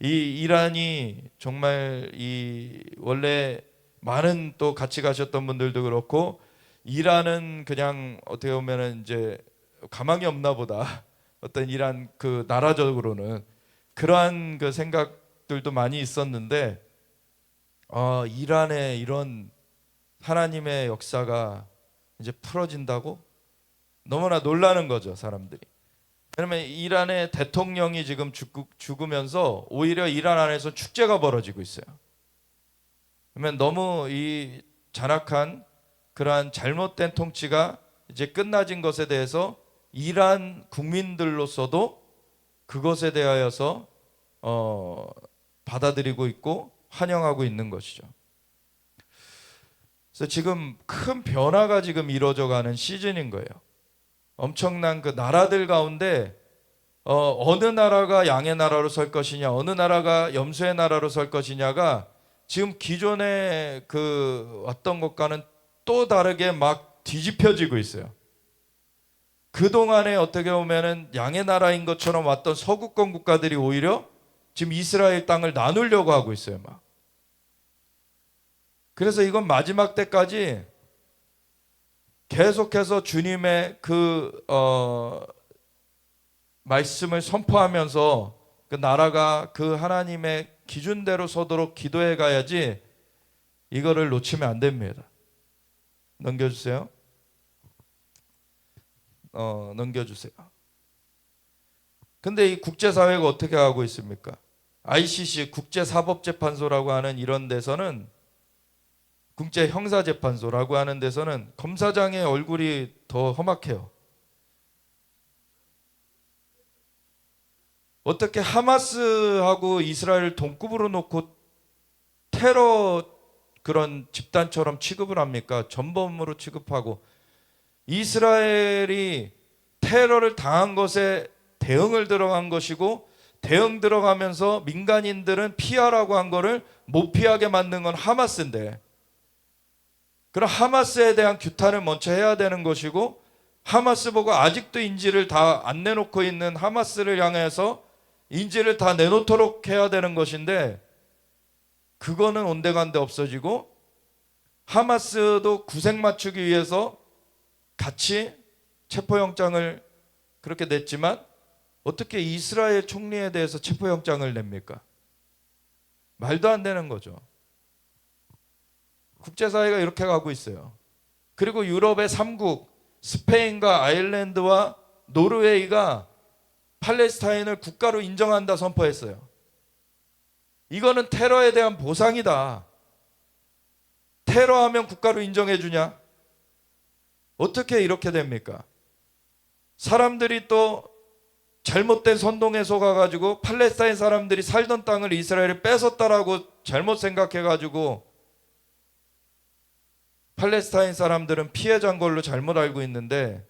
이 이란이 정말 이 원래 많은 또 같이 가셨던 분들도 그렇고 이란은 그냥 어떻게 보면은 이제 가망이 없나 보다 어떤 이란 그 나라적으로는 그러한 그 생각들도 많이 있었는데 이란의 이런 하나님의 역사가 이제 풀어진다고 너무나 놀라는 거죠, 사람들이. 왜냐면 이란의 대통령이 지금 죽으면서 오히려 이란 안에서 축제가 벌어지고 있어요. 그러면 너무 이 잔악한 그러한 잘못된 통치가 이제 끝나진 것에 대해서 이란 국민들로서도 그것에 대하여서 받아들이고 있고 환영하고 있는 것이죠. 그래서 지금 큰 변화가 지금 이루어져가는 시즌인 거예요. 엄청난 그 나라들 가운데 어느 나라가 양의 나라로 설 것이냐, 어느 나라가 염소의 나라로 설 것이냐가 지금 기존의 그 왔던 것과는 또 다르게 막 뒤집혀지고 있어요. 그동안에 어떻게 보면은 양의 나라인 것처럼 왔던 서구권 국가들이 오히려 지금 이스라엘 땅을 나누려고 하고 있어요, 막. 그래서 이건 마지막 때까지 계속해서 주님의 그 말씀을 선포하면서 그 나라가 그 하나님의 기준대로 서도록 기도해 가야지 이거를 놓치면 안 됩니다. 넘겨주세요. 넘겨주세요. 근데 이 국제사회가 어떻게 하고 있습니까? ICC 국제사법재판소라고 하는 이런 데서는, 국제형사재판소라고 하는 데서는 검사장의 얼굴이 더 험악해요. 어떻게 하마스하고 이스라엘을 동급으로 놓고 테러 그런 집단처럼 취급을 합니까? 전범으로 취급하고, 이스라엘이 테러를 당한 것에 대응을 들어간 것이고, 대응 들어가면서 민간인들은 피하라고 한 거를 못 피하게 만든 건 하마스인데, 그럼 하마스에 대한 규탄을 먼저 해야 되는 것이고, 하마스 보고 아직도 인질을 다 안 내놓고 있는 하마스를 향해서 인질을 다 내놓도록 해야 되는 것인데, 그거는 온데간데 없어지고, 하마스도 구색 맞추기 위해서 같이 체포영장을 그렇게 냈지만 어떻게 이스라엘 총리에 대해서 체포영장을 냅니까? 말도 안 되는 거죠. 국제사회가 이렇게 가고 있어요. 그리고 유럽의 3국 스페인과 아일랜드와 노르웨이가 팔레스타인을 국가로 인정한다 선포했어요. 이거는 테러에 대한 보상이다. 테러하면 국가로 인정해 주냐? 어떻게 이렇게 됩니까? 사람들이 또 잘못된 선동에 속아가지고 팔레스타인 사람들이 살던 땅을 이스라엘이 뺏었다라고 잘못 생각해가지고 팔레스타인 사람들은 피해자인 걸로 잘못 알고 있는데,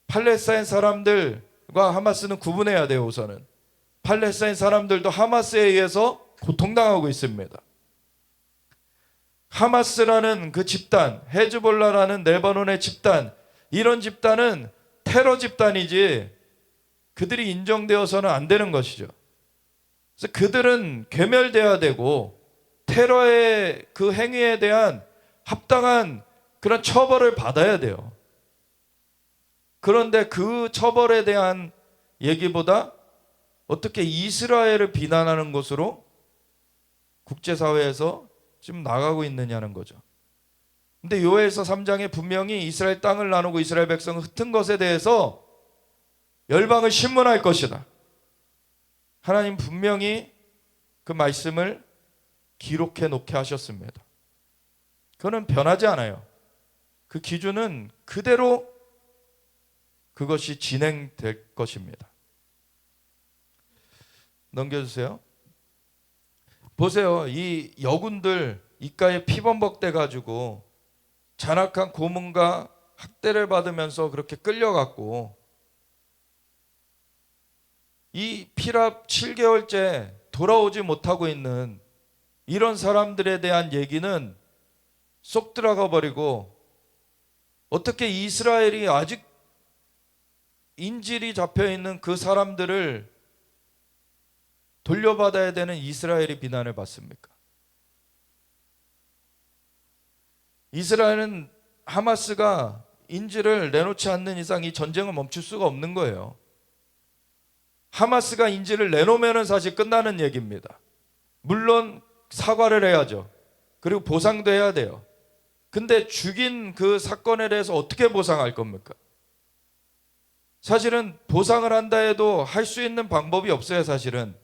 팔레스타인 사람들과 하마스는 구분해야 돼요. 우선은 팔레스타인 사람들도 하마스에 의해서 고통당하고 있습니다. 하마스라는 그 집단, 헤즈볼라라는 레바논의 집단, 이런 집단은 테러 집단이지 그들이 인정되어서는 안 되는 것이죠. 그래서 그들은 괴멸돼야 되고, 테러의 그 행위에 대한 합당한 그런 처벌을 받아야 돼요. 그런데 그 처벌에 대한 얘기보다 어떻게 이스라엘을 비난하는 것으로 국제사회에서 지금 나가고 있느냐는 거죠. 근데 요엘서 3장에 분명히 이스라엘 땅을 나누고 이스라엘 백성을 흩은 것에 대해서 열방을 신문할 것이다. 하나님 분명히 그 말씀을 기록해 놓게 하셨습니다. 그거는 변하지 않아요. 그 기준은 그대로 그것이 진행될 것입니다. 넘겨주세요. 보세요. 이 여군들 입가에 피범벅대 가지고 잔악한 고문과 학대를 받으면서 그렇게 끌려갔고, 이 피랍 7개월째 돌아오지 못하고 있는 이런 사람들에 대한 얘기는 쏙 들어가 버리고, 어떻게 이스라엘이 아직 인질이 잡혀 있는 그 사람들을 돌려받아야 되는 이스라엘이 비난을 받습니까? 이스라엘은 하마스가 인질을 내놓지 않는 이상 이 전쟁을 멈출 수가 없는 거예요. 하마스가 인질을 내놓으면 사실 끝나는 얘기입니다. 물론 사과를 해야죠. 그리고 보상도 해야 돼요. 근데 죽인 그 사건에 대해서 어떻게 보상할 겁니까? 사실은 보상을 한다 해도 할 수 있는 방법이 없어요, 사실은.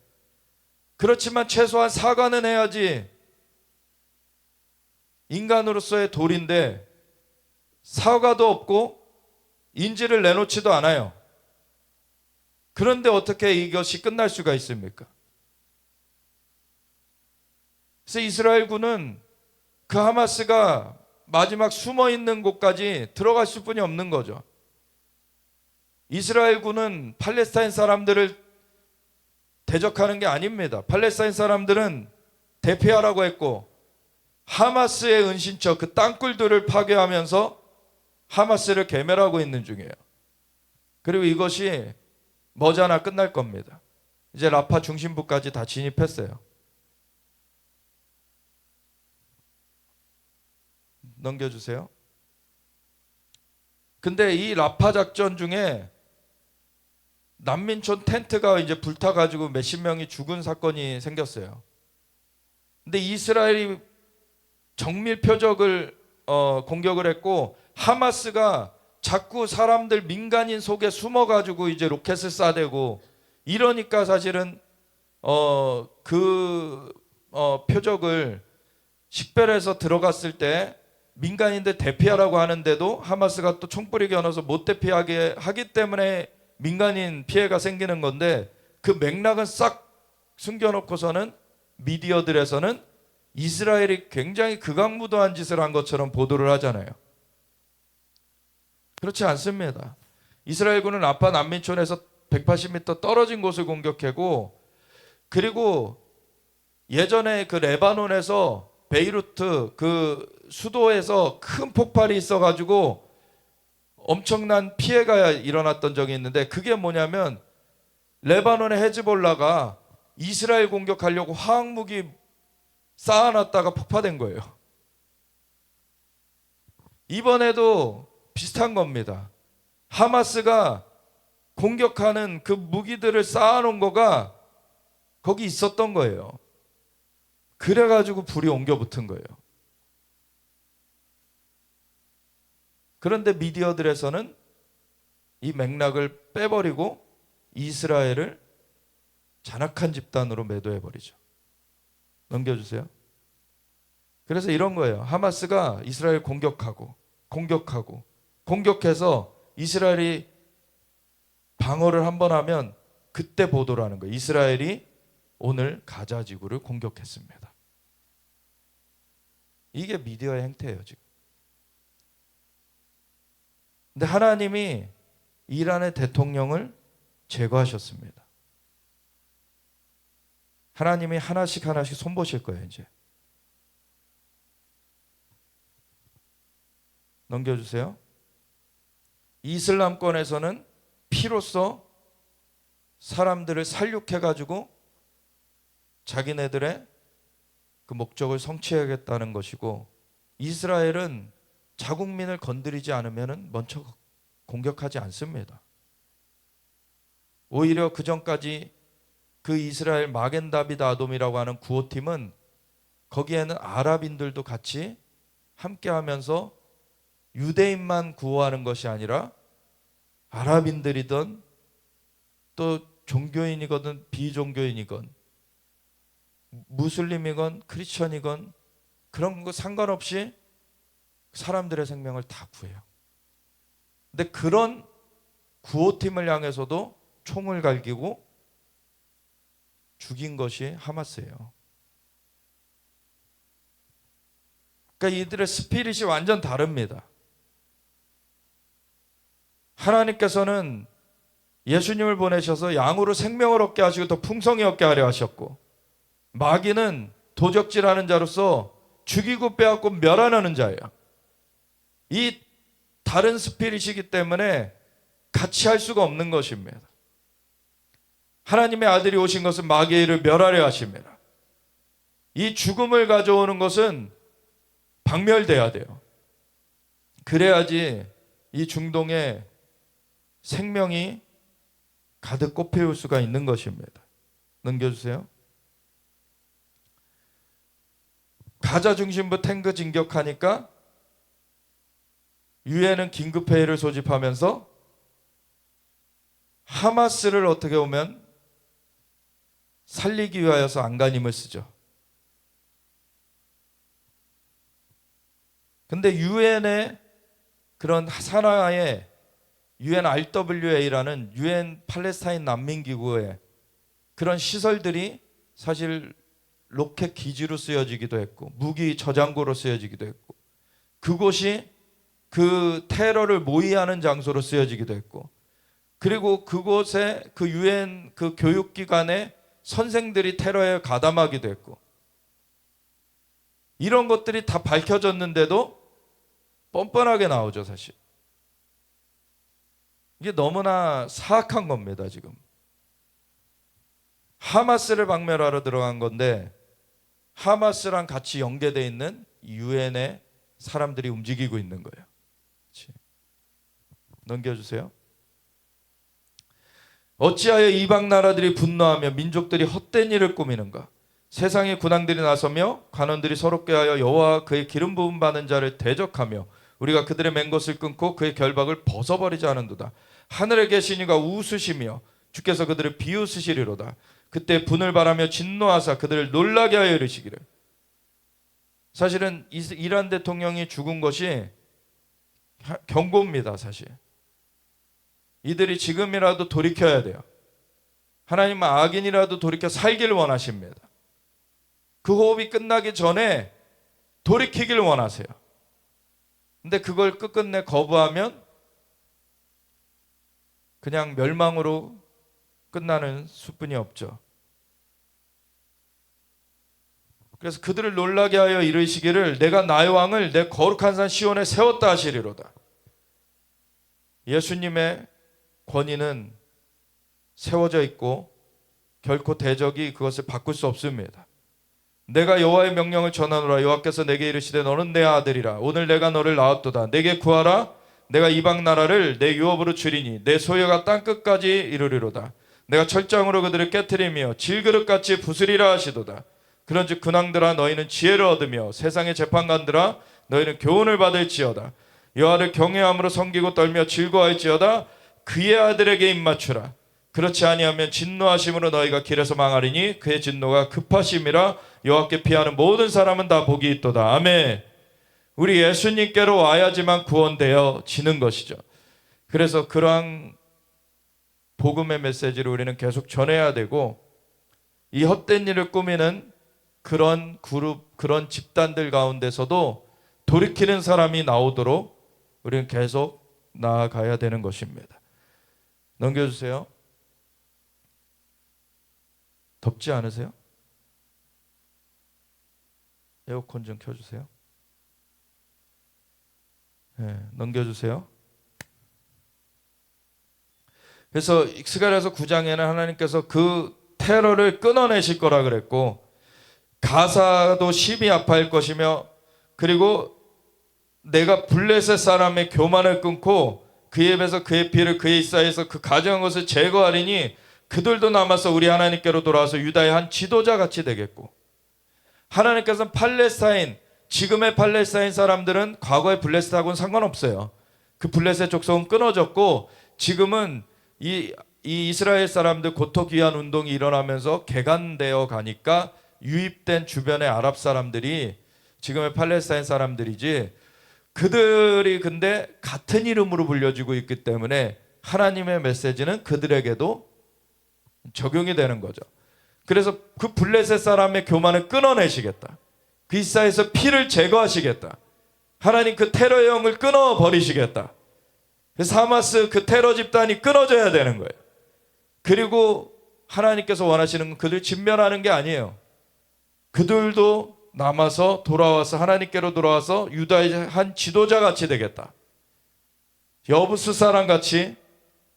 그렇지만 최소한 사과는 해야지. 인간으로서의 도리인데 사과도 없고 인질을 내놓지도 않아요. 그런데 어떻게 이것이 끝날 수가 있습니까? 그래서 이스라엘군은 그 하마스가 마지막 숨어 있는 곳까지 들어갈 수뿐이 없는 거죠. 이스라엘군은 팔레스타인 사람들을 대적하는 게 아닙니다. 팔레스타인 사람들은 대피하라고 했고, 하마스의 은신처 그 땅굴들을 파괴하면서 하마스를 괴멸하고 있는 중이에요. 그리고 이것이 머지않아 끝날 겁니다. 이제 라파 중심부까지 다 진입했어요. 넘겨주세요. 근데 이 라파 작전 중에 난민촌 텐트가 이제 불타가지고 몇십 명이 죽은 사건이 생겼어요. 근데 이스라엘이 정밀 표적을 공격을 했고 하마스가 자꾸 사람들 민간인 속에 숨어가지고 이제 로켓을 쏴대고 이러니까 사실은 표적을 식별해서 들어갔을 때 민간인들 대피하라고 하는데도 하마스가 또 총불이 겨눠서 못 대피하게 하기 때문에 민간인 피해가 생기는 건데 그 맥락은 싹 숨겨놓고서는 미디어들에서는 이스라엘이 굉장히 극악무도한 짓을 한 것처럼 보도를 하잖아요. 그렇지 않습니다. 이스라엘군은 라파 난민촌에서 180m 떨어진 곳을 공격하고 그리고 예전에 그 레바논에서 베이루트 그 수도에서 큰 폭발이 있어가지고 엄청난 피해가 일어났던 적이 있는데 그게 뭐냐면 레바논의 헤즈볼라가 이스라엘 공격하려고 화학무기 쌓아놨다가 폭파된 거예요. 이번에도 비슷한 겁니다. 하마스가 공격하는 그 무기들을 쌓아놓은 거가 거기 있었던 거예요. 그래가지고 불이 옮겨 붙은 거예요. 그런데 미디어들에서는 이 맥락을 빼버리고 이스라엘을 잔악한 집단으로 매도해버리죠. 넘겨주세요. 그래서 이런 거예요. 하마스가 이스라엘 공격하고 공격해서 이스라엘이 방어를 한번 하면 그때 보도를 하는 거예요. 이스라엘이 오늘 가자 지구를 공격했습니다. 이게 미디어의 행태예요, 지금. 근데 하나님이 이란의 대통령을 제거하셨습니다. 하나님이 하나씩 손보실 거예요, 이제. 넘겨주세요. 이슬람권에서는 피로써 사람들을 살육해가지고 자기네들의 그 목적을 성취하겠다는 것이고 이스라엘은 자국민을 건드리지 않으면 먼저 공격하지 않습니다. 오히려 그 전까지 그 이스라엘 마겐다비드 아돔이라고 하는 구호팀은 거기에는 아랍인들도 같이 함께하면서 유대인만 구호하는 것이 아니라 아랍인들이든 또 종교인이건 비종교인이건 무슬림이건 크리스천이건 그런 거 상관없이 사람들의 생명을 다 구해요. 근데 그런 구호팀을 향해서도 총을 갈기고 죽인 것이 하마스예요. 그러니까 이들의 스피릿이 완전 다릅니다. 하나님께서는 예수님을 보내셔서 양으로 생명을 얻게 하시고 더 풍성히 얻게 하려 하셨고 마귀는 도적질하는 자로서 죽이고 빼앗고 멸하는 자예요. 이 다른 스피릿이기 때문에 같이 할 수가 없는 것입니다. 하나님의 아들이 오신 것은 마귀의 일을 멸하려 하십니다. 이 죽음을 가져오는 것은 박멸돼야 돼요. 그래야지 이 중동에 생명이 가득 꽃피울 수가 있는 것입니다. 넘겨주세요. 가자 중심부 탱크 진격하니까 유엔은 긴급회의를 소집하면서 하마스를 어떻게 보면 살리기 위하여서 안간힘을 쓰죠. 근데 유엔의 그런 산하의 UNRWA라는 UN 팔레스타인 난민기구의 그런 시설들이 사실 로켓 기지로 쓰여지기도 했고 무기 저장고로 쓰여지기도 했고 그곳이 그 테러를 모의하는 장소로 쓰여지기도 했고 그리고 그곳에 그 UN 그 교육기관의 선생들이 테러에 가담하기도 했고 이런 것들이 다 밝혀졌는데도 뻔뻔하게 나오죠, 사실. 이게 너무나 사악한 겁니다, 지금. 하마스를 박멸하러 들어간 건데 하마스랑 같이 연계되어 있는 유엔의 사람들이 움직이고 있는 거예요. 그렇지. 넘겨주세요. 어찌하여 이방 나라들이 분노하며 민족들이 헛된 일을 꾸미는가? 세상의 군왕들이 나서며 관원들이 서로 꾀하여 여호와 그의 기름 부음 받은 자를 대적하며 우리가 그들의 맨 것을 끊고 그의 결박을 벗어버리지 않은도다. 하늘에 계신 이가 웃으시며 주께서 그들을 비웃으시리로다. 그때 분을 바라며 진노하사 그들을 놀라게 하여 이르시기를. 사실은 이란 대통령이 죽은 것이 경고입니다. 사실 이들이 지금이라도 돌이켜야 돼요. 하나님은 악인이라도 돌이켜 살길 원하십니다. 그 호흡이 끝나기 전에 돌이키길 원하세요. 근데 그걸 끝끝내 거부하면 그냥 멸망으로 끝나는 수뿐이 없죠. 그래서 그들을 놀라게 하여 이르시기를 내가 나의 왕을 내 거룩한 산 시온에 세웠다 하시리로다. 예수님의 권위는 세워져 있고 결코 대적이 그것을 바꿀 수 없습니다. 내가 여호와의 명령을 전하노라. 여호와께서 내게 이르시되 너는 내 아들이라. 오늘 내가 너를 낳았도다. 내게 구하라. 내가 이방 나라를 내 유업으로 주리니 내 소유가 땅 끝까지 이르리로다. 내가 철장으로 그들을 깨뜨리며 질그릇같이 부수리라 하시도다. 그런즉 군왕들아 너희는 지혜를 얻으며 세상의 재판관들아 너희는 교훈을 받을지어다. 여호와를 경외함으로 섬기고 떨며 즐거워할지어다. 그의 아들에게 입맞추라. 그렇지 아니하면 진노하심으로 너희가 길에서 망하리니 그의 진노가 급하심이라. 여호와께 피하는 모든 사람은 다 복이 있도다. 아멘. 우리 예수님께로 와야지만 구원되어 지는 것이죠. 그래서 그러한 복음의 메시지를 우리는 계속 전해야 되고, 이 헛된 일을 꾸미는 그런 그룹, 그런 집단들 가운데서도 돌이키는 사람이 나오도록 우리는 계속 나아가야 되는 것입니다. 넘겨주세요. 덥지 않으세요? 에어컨 좀 켜주세요. 네, 넘겨주세요. 그래서 스가랴서 9장에는 하나님께서 그 테러를 끊어내실 거라 그랬고, 가사도 심히 아파할 것이며, 그리고 내가 블레셋 사람의 교만을 끊고 그의 입에서 그의 피를 그의 이사에서 그 가져간 것을 제거하리니 그들도 남아서 우리 하나님께로 돌아와서 유다의 한 지도자 같이 되겠고, 하나님께서는 팔레스타인, 지금의 팔레스타인 사람들은 과거의 블레셋하고는 상관없어요. 그 블레셋 족속은 끊어졌고, 지금은 이 이스라엘 사람들 고토 귀환 운동이 일어나면서 개간되어 가니까 유입된 주변의 아랍 사람들이 지금의 팔레스타인 사람들이지, 그들이 근데 같은 이름으로 불려지고 있기 때문에 하나님의 메시지는 그들에게도 적용이 되는 거죠. 그래서 그 블레셋 사람의 교만을 끊어내시겠다. 그 이사에서 피를 제거하시겠다. 하나님 그 테러의 영을 끊어버리시겠다. 그래서 하마스 그 테러 집단이 끊어져야 되는 거예요. 그리고 하나님께서 원하시는 건 그들 진멸하는 게 아니에요. 그들도 남아서 돌아와서 하나님께로 돌아와서 유다의 한 지도자 같이 되겠다. 여부수 사람 같이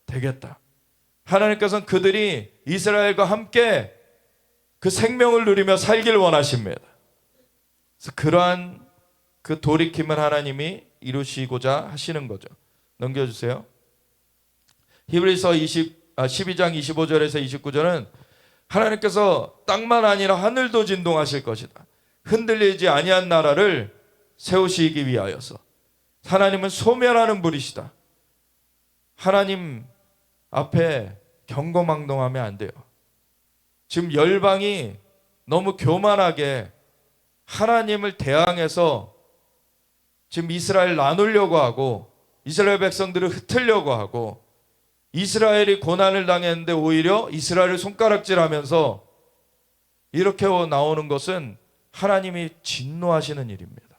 되겠다. 하나님께서는 그들이 이스라엘과 함께 그 생명을 누리며 살길 원하십니다. 그래서 그러한 그 돌이킴을 하나님이 이루시고자 하시는 거죠. 넘겨주세요. 히브리서 12장 25절에서 29절은 하나님께서 땅만 아니라 하늘도 진동하실 것이다. 흔들리지 아니한 나라를 세우시기 위하여서. 하나님은 소멸하는 분이시다. 하나님 앞에 경거망동하면 안 돼요. 지금 열방이 너무 교만하게 하나님을 대항해서 지금 이스라엘 나누려고 하고, 이스라엘 백성들을 흩으려고 하고, 이스라엘이 고난을 당했는데 오히려 이스라엘을 손가락질하면서 이렇게 나오는 것은 하나님이 진노하시는 일입니다.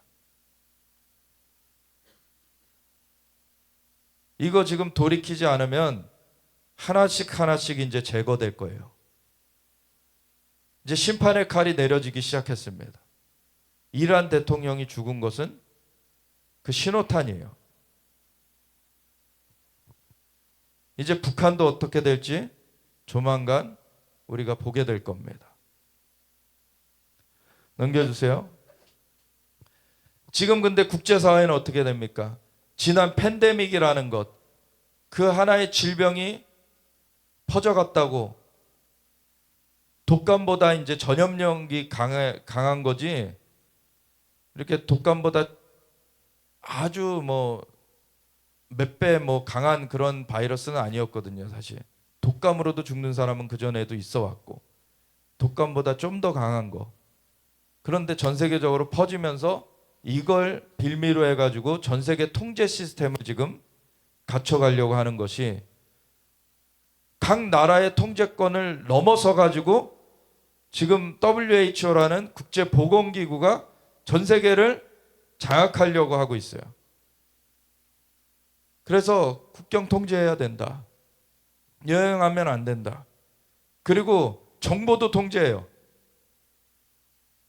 이거 지금 돌이키지 않으면 하나씩 하나씩 이제 제거될 거예요. 이제 심판의 칼이 내려지기 시작했습니다. 이란 대통령이 죽은 것은 그 신호탄이에요. 이제 북한도 어떻게 될지 조만간 우리가 보게 될 겁니다. 넘겨주세요. 지금 근데 국제사회는 어떻게 됩니까? 지난 팬데믹이라는 것, 그 하나의 질병이 퍼져갔다고 독감보다 이제 전염력이 강한 거지, 이렇게 독감보다 아주 뭐 몇 배 뭐 강한 그런 바이러스는 아니었거든요. 사실 독감으로도 죽는 사람은 그 전에도 있어 왔고, 독감보다 좀 더 강한 거. 그런데 전 세계적으로 퍼지면서 이걸 빌미로 해가지고 전 세계 통제 시스템을 지금 갖춰가려고 하는 것이, 각 나라의 통제권을 넘어서 가지고 지금 WHO라는 국제보건기구가 전 세계를 장악하려고 하고 있어요. 그래서 국경 통제해야 된다. 여행하면 안 된다. 그리고 정보도 통제해요.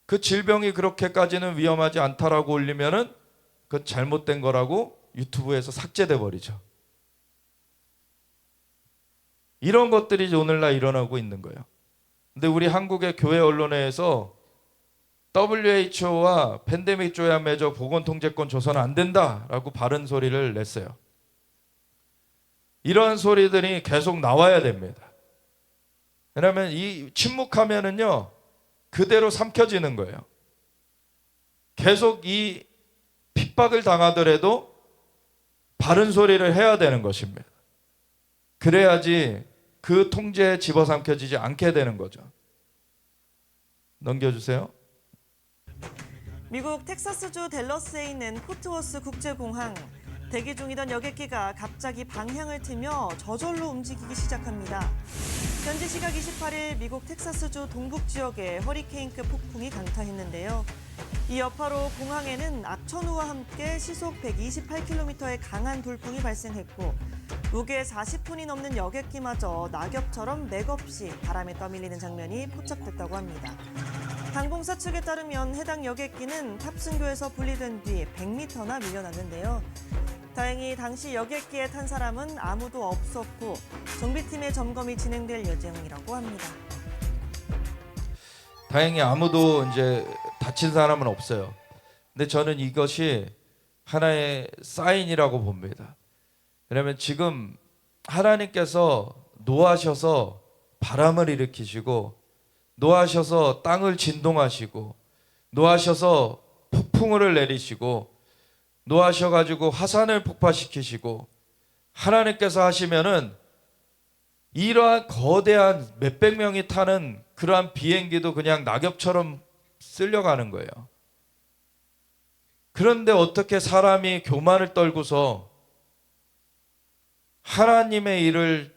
그 질병이 그렇게까지는 위험하지 않다라고 올리면은 그건 잘못된 거라고 유튜브에서 삭제돼 버리죠. 이런 것들이 오늘날 일어나고 있는 거예요. 근데 우리 한국의 교회 언론에서 WHO와 팬데믹 조약 맺어 보건통제권 줘서는 안 된다라고 바른 소리를 냈어요. 이러한 소리들이 계속 나와야 됩니다. 왜냐하면 이 침묵하면은요 그대로 삼켜지는 거예요. 계속 이 핍박을 당하더라도 바른 소리를 해야 되는 것입니다. 그래야지 그 통제에 집어삼켜지지 않게 되는 거죠. 넘겨주세요. 미국 텍사스주 댈러스에 있는 포트워스 국제공항. 대기 중이던 여객기가 갑자기 방향을 틀며 저절로 움직이기 시작합니다. 현지 시각 28일 미국 텍사스주 동북 지역에 허리케인급 폭풍이 강타했는데요. 이 여파로 공항에는 악천후와 함께 시속 128km의 강한 돌풍이 발생했고, 무게 40톤이 넘는 여객기마저 낙엽처럼 맥없이 바람에 떠밀리는 장면이 포착됐다고 합니다. 항공사 측에 따르면 해당 여객기는 탑승교에서 분리된 뒤 100m나 밀려났는데요. 다행히 당시 여객기에 탄 사람은 아무도 없었고 정비팀의 점검이 진행될 예정이라고 합니다. 다행히 아무도 이제 다친 사람은 없어요. 근데 저는 이것이 하나의 사인이라고 봅니다. 왜냐하면 지금 하나님께서 노하셔서 바람을 일으키시고, 노하셔서 땅을 진동하시고, 노하셔서 폭풍우를 내리시고, 노하셔가지고 화산을 폭파시키시고, 하나님께서 하시면은 이러한 거대한 몇백 명이 타는 그러한 비행기도 그냥 낙엽처럼 쓸려가는 거예요. 그런데 어떻게 사람이 교만을 떨고서 하나님의 일을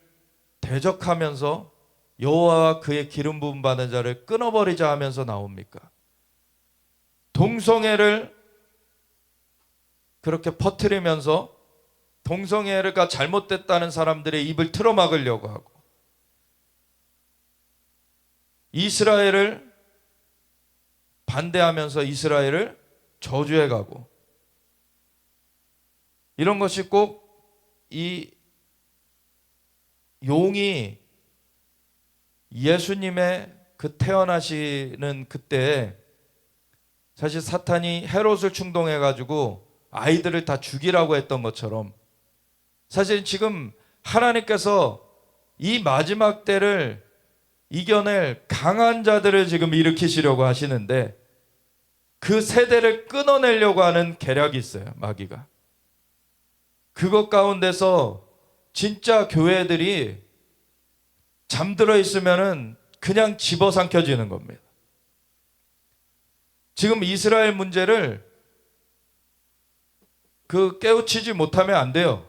대적하면서 여호와와 그의 기름 부음 받은 자를 끊어버리자 하면서 나옵니까? 동성애를 그렇게 퍼뜨리면서 동성애가 잘못됐다는 사람들의 입을 틀어막으려고 하고, 이스라엘을 반대하면서 이스라엘을 저주해가고, 이런 것이 꼭 이 용이 예수님의 그 태어나시는 그때에 사실 사탄이 헤롯을 충동해가지고 아이들을 다 죽이라고 했던 것처럼, 사실 지금 하나님께서 이 마지막 때를 이겨낼 강한 자들을 지금 일으키시려고 하시는데, 그 세대를 끊어내려고 하는 계략이 있어요, 마귀가. 그것 가운데서 진짜 교회들이 잠들어 있으면은 그냥 집어삼켜지는 겁니다. 지금 이스라엘 문제를 깨우치지 못하면 안 돼요.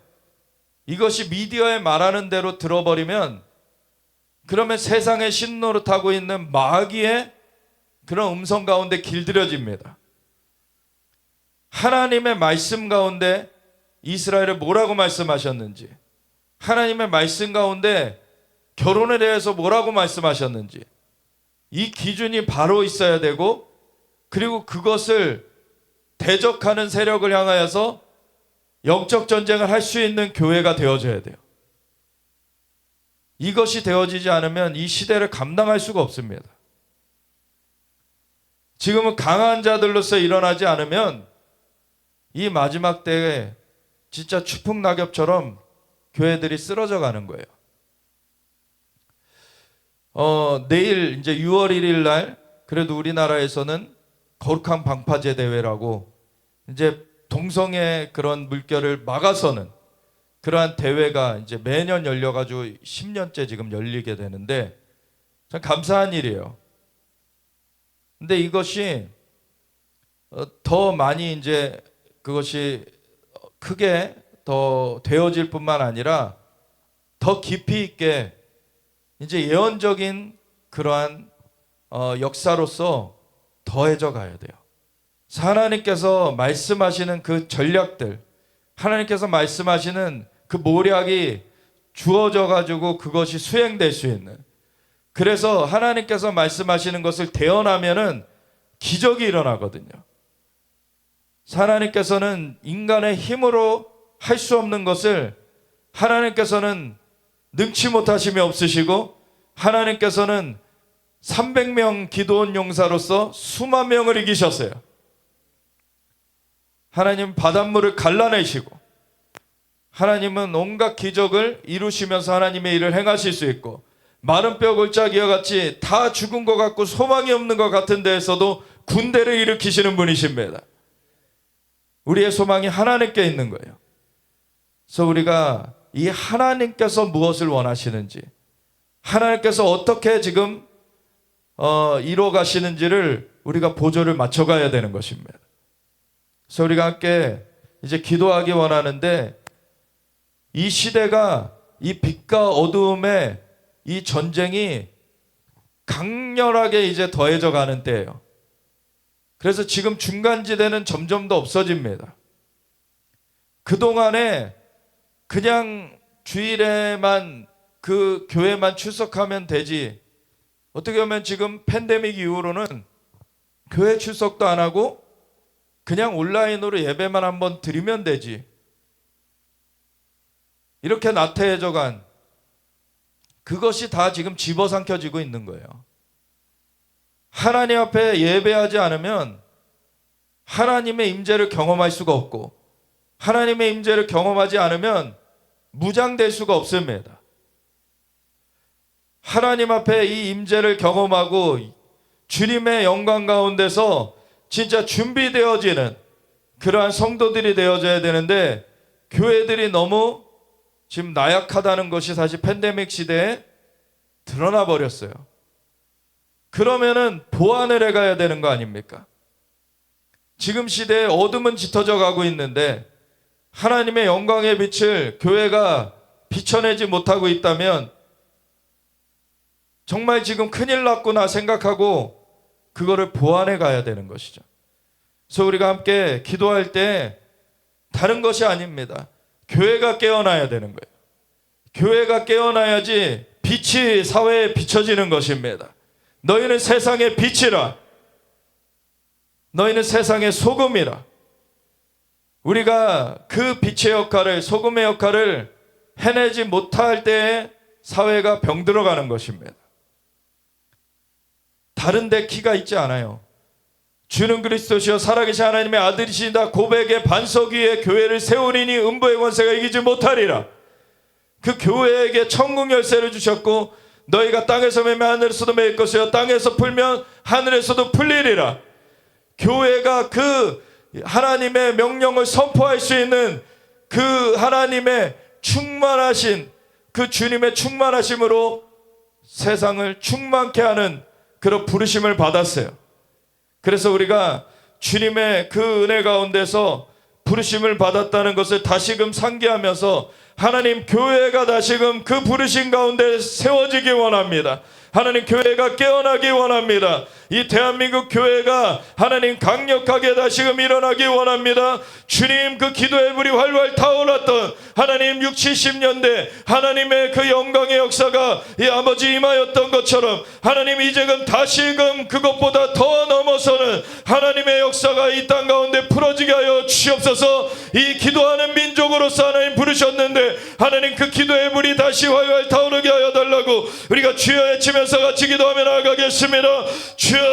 이것이 미디어에 말하는 대로 들어버리면, 그러면 세상의 신노릇하고 있는 마귀의 그런 음성 가운데 길들여집니다. 하나님의 말씀 가운데 이스라엘을 뭐라고 말씀하셨는지, 하나님의 말씀 가운데 결혼에 대해서 뭐라고 말씀하셨는지, 이 기준이 바로 있어야 되고, 그리고 그것을 대적하는 세력을 향하여서 영적 전쟁을 할 수 있는 교회가 되어져야 돼요. 이것이 되어지지 않으면 이 시대를 감당할 수가 없습니다. 지금은 강한 자들로서 일어나지 않으면 이 마지막 때에 진짜 추풍낙엽처럼 교회들이 쓰러져 가는 거예요. 내일 이제 6월 1일 날 그래도 우리나라에서는 거룩한 방파제 대회라고 이제 동성애 그런 물결을 막아서는 그러한 대회가 이제 매년 열려가지고 10년째 지금 열리게 되는데 참 감사한 일이에요. 근데 이것이 더 많이 이제 그것이 크게 더 되어질 뿐만 아니라 더 깊이 있게 이제 예언적인 그러한 역사로서 더해져 가야 돼요. 하나님께서 말씀하시는 그 전략들, 하나님께서 말씀하시는 그 모략이 주어져 가지고 그것이 수행될 수 있는, 그래서 하나님께서 말씀하시는 것을 대언하면은 기적이 일어나거든요. 하나님께서는 인간의 힘으로 할 수 없는 것을 하나님께서는 능치 못하심이 없으시고, 하나님께서는 300명 기도원 용사로서 수만 명을 이기셨어요. 하나님 바닷물을 갈라내시고, 하나님은 온갖 기적을 이루시면서 하나님의 일을 행하실 수 있고, 마른 뼈 골짜기와 같이 다 죽은 것 같고 소망이 없는 것 같은 데에서도 군대를 일으키시는 분이십니다. 우리의 소망이 하나님께 있는 거예요. 그래서 우리가 이 하나님께서 무엇을 원하시는지, 하나님께서 어떻게 지금 이루어 가시는지를 우리가 보조를 맞춰가야 되는 것입니다. 그래서 우리가 함께 이제 기도하기 원하는데, 이 시대가 이 빛과 어두움의 이 전쟁이 강렬하게 이제 더해져 가는 때예요. 그래서 지금 중간지대는 점점 더 없어집니다. 그동안에 그냥 주일에만 그 교회만 출석하면 되지, 어떻게 보면 지금 팬데믹 이후로는 교회 출석도 안 하고 그냥 온라인으로 예배만 한번 드리면 되지, 이렇게 나태해져 간 그것이 다 지금 집어삼켜지고 있는 거예요. 하나님 앞에 예배하지 않으면 하나님의 임재를 경험할 수가 없고, 하나님의 임재를 경험하지 않으면 무장될 수가 없습니다. 하나님 앞에 이 임재를 경험하고 주님의 영광 가운데서 진짜 준비되어지는 그러한 성도들이 되어져야 되는데, 교회들이 너무 지금 나약하다는 것이 사실 팬데믹 시대에 드러나 버렸어요. 그러면은 보완을 해가야 되는 거 아닙니까? 지금 시대에 어둠은 짙어져 가고 있는데 하나님의 영광의 빛을 교회가 비춰내지 못하고 있다면 정말 지금 큰일 났구나 생각하고 그거를 보완해 가야 되는 것이죠. 그래서 우리가 함께 기도할 때 다른 것이 아닙니다. 교회가 깨어나야 되는 거예요. 교회가 깨어나야지 빛이 사회에 비춰지는 것입니다. 너희는 세상의 빛이라, 너희는 세상의 소금이라. 우리가 그 빛의 역할을, 소금의 역할을 해내지 못할 때에 사회가 병들어가는 것입니다. 다른 데 키가 있지 않아요. 주는 그리스도시여 살아계신 하나님의 아들이시다 고백의 반석 위에 교회를 세우리니 음부의 권세가 이기지 못하리라. 그 교회에게 천국 열쇠를 주셨고, 너희가 땅에서 매면 하늘에서도 매일 것이요 땅에서 풀면 하늘에서도 풀리리라. 교회가 그 하나님의 명령을 선포할 수 있는 그 하나님의 충만하신 그 주님의 충만하심으로 세상을 충만케 하는 그런 부르심을 받았어요. 그래서 우리가 주님의 그 은혜 가운데서 부르심을 받았다는 것을 다시금 상기하면서 하나님 교회가 다시금 그 부르심 가운데 세워지기 원합니다. 하나님 교회가 깨어나기 원합니다. 이 대한민국 교회가 하나님 강력하게 다시금 일어나기 원합니다. 주님 그 기도의 불이 활활 타올랐던 하나님 60, 70년대 하나님의 그 영광의 역사가 이 아버지 임하였던 것처럼 하나님 이제금 다시금 그것보다 더 넘어서는 하나님의 역사가 이 땅 가운데 풀어지게 하여 주시옵소서. 이 기도하는 민족으로서 하나님 부르셨는데 하나님 그 기도의 불이 다시 활활 타오르게 하여 달라고 우리가 주여 외치면서 같이 기도하며 나아가겠습니다. 주여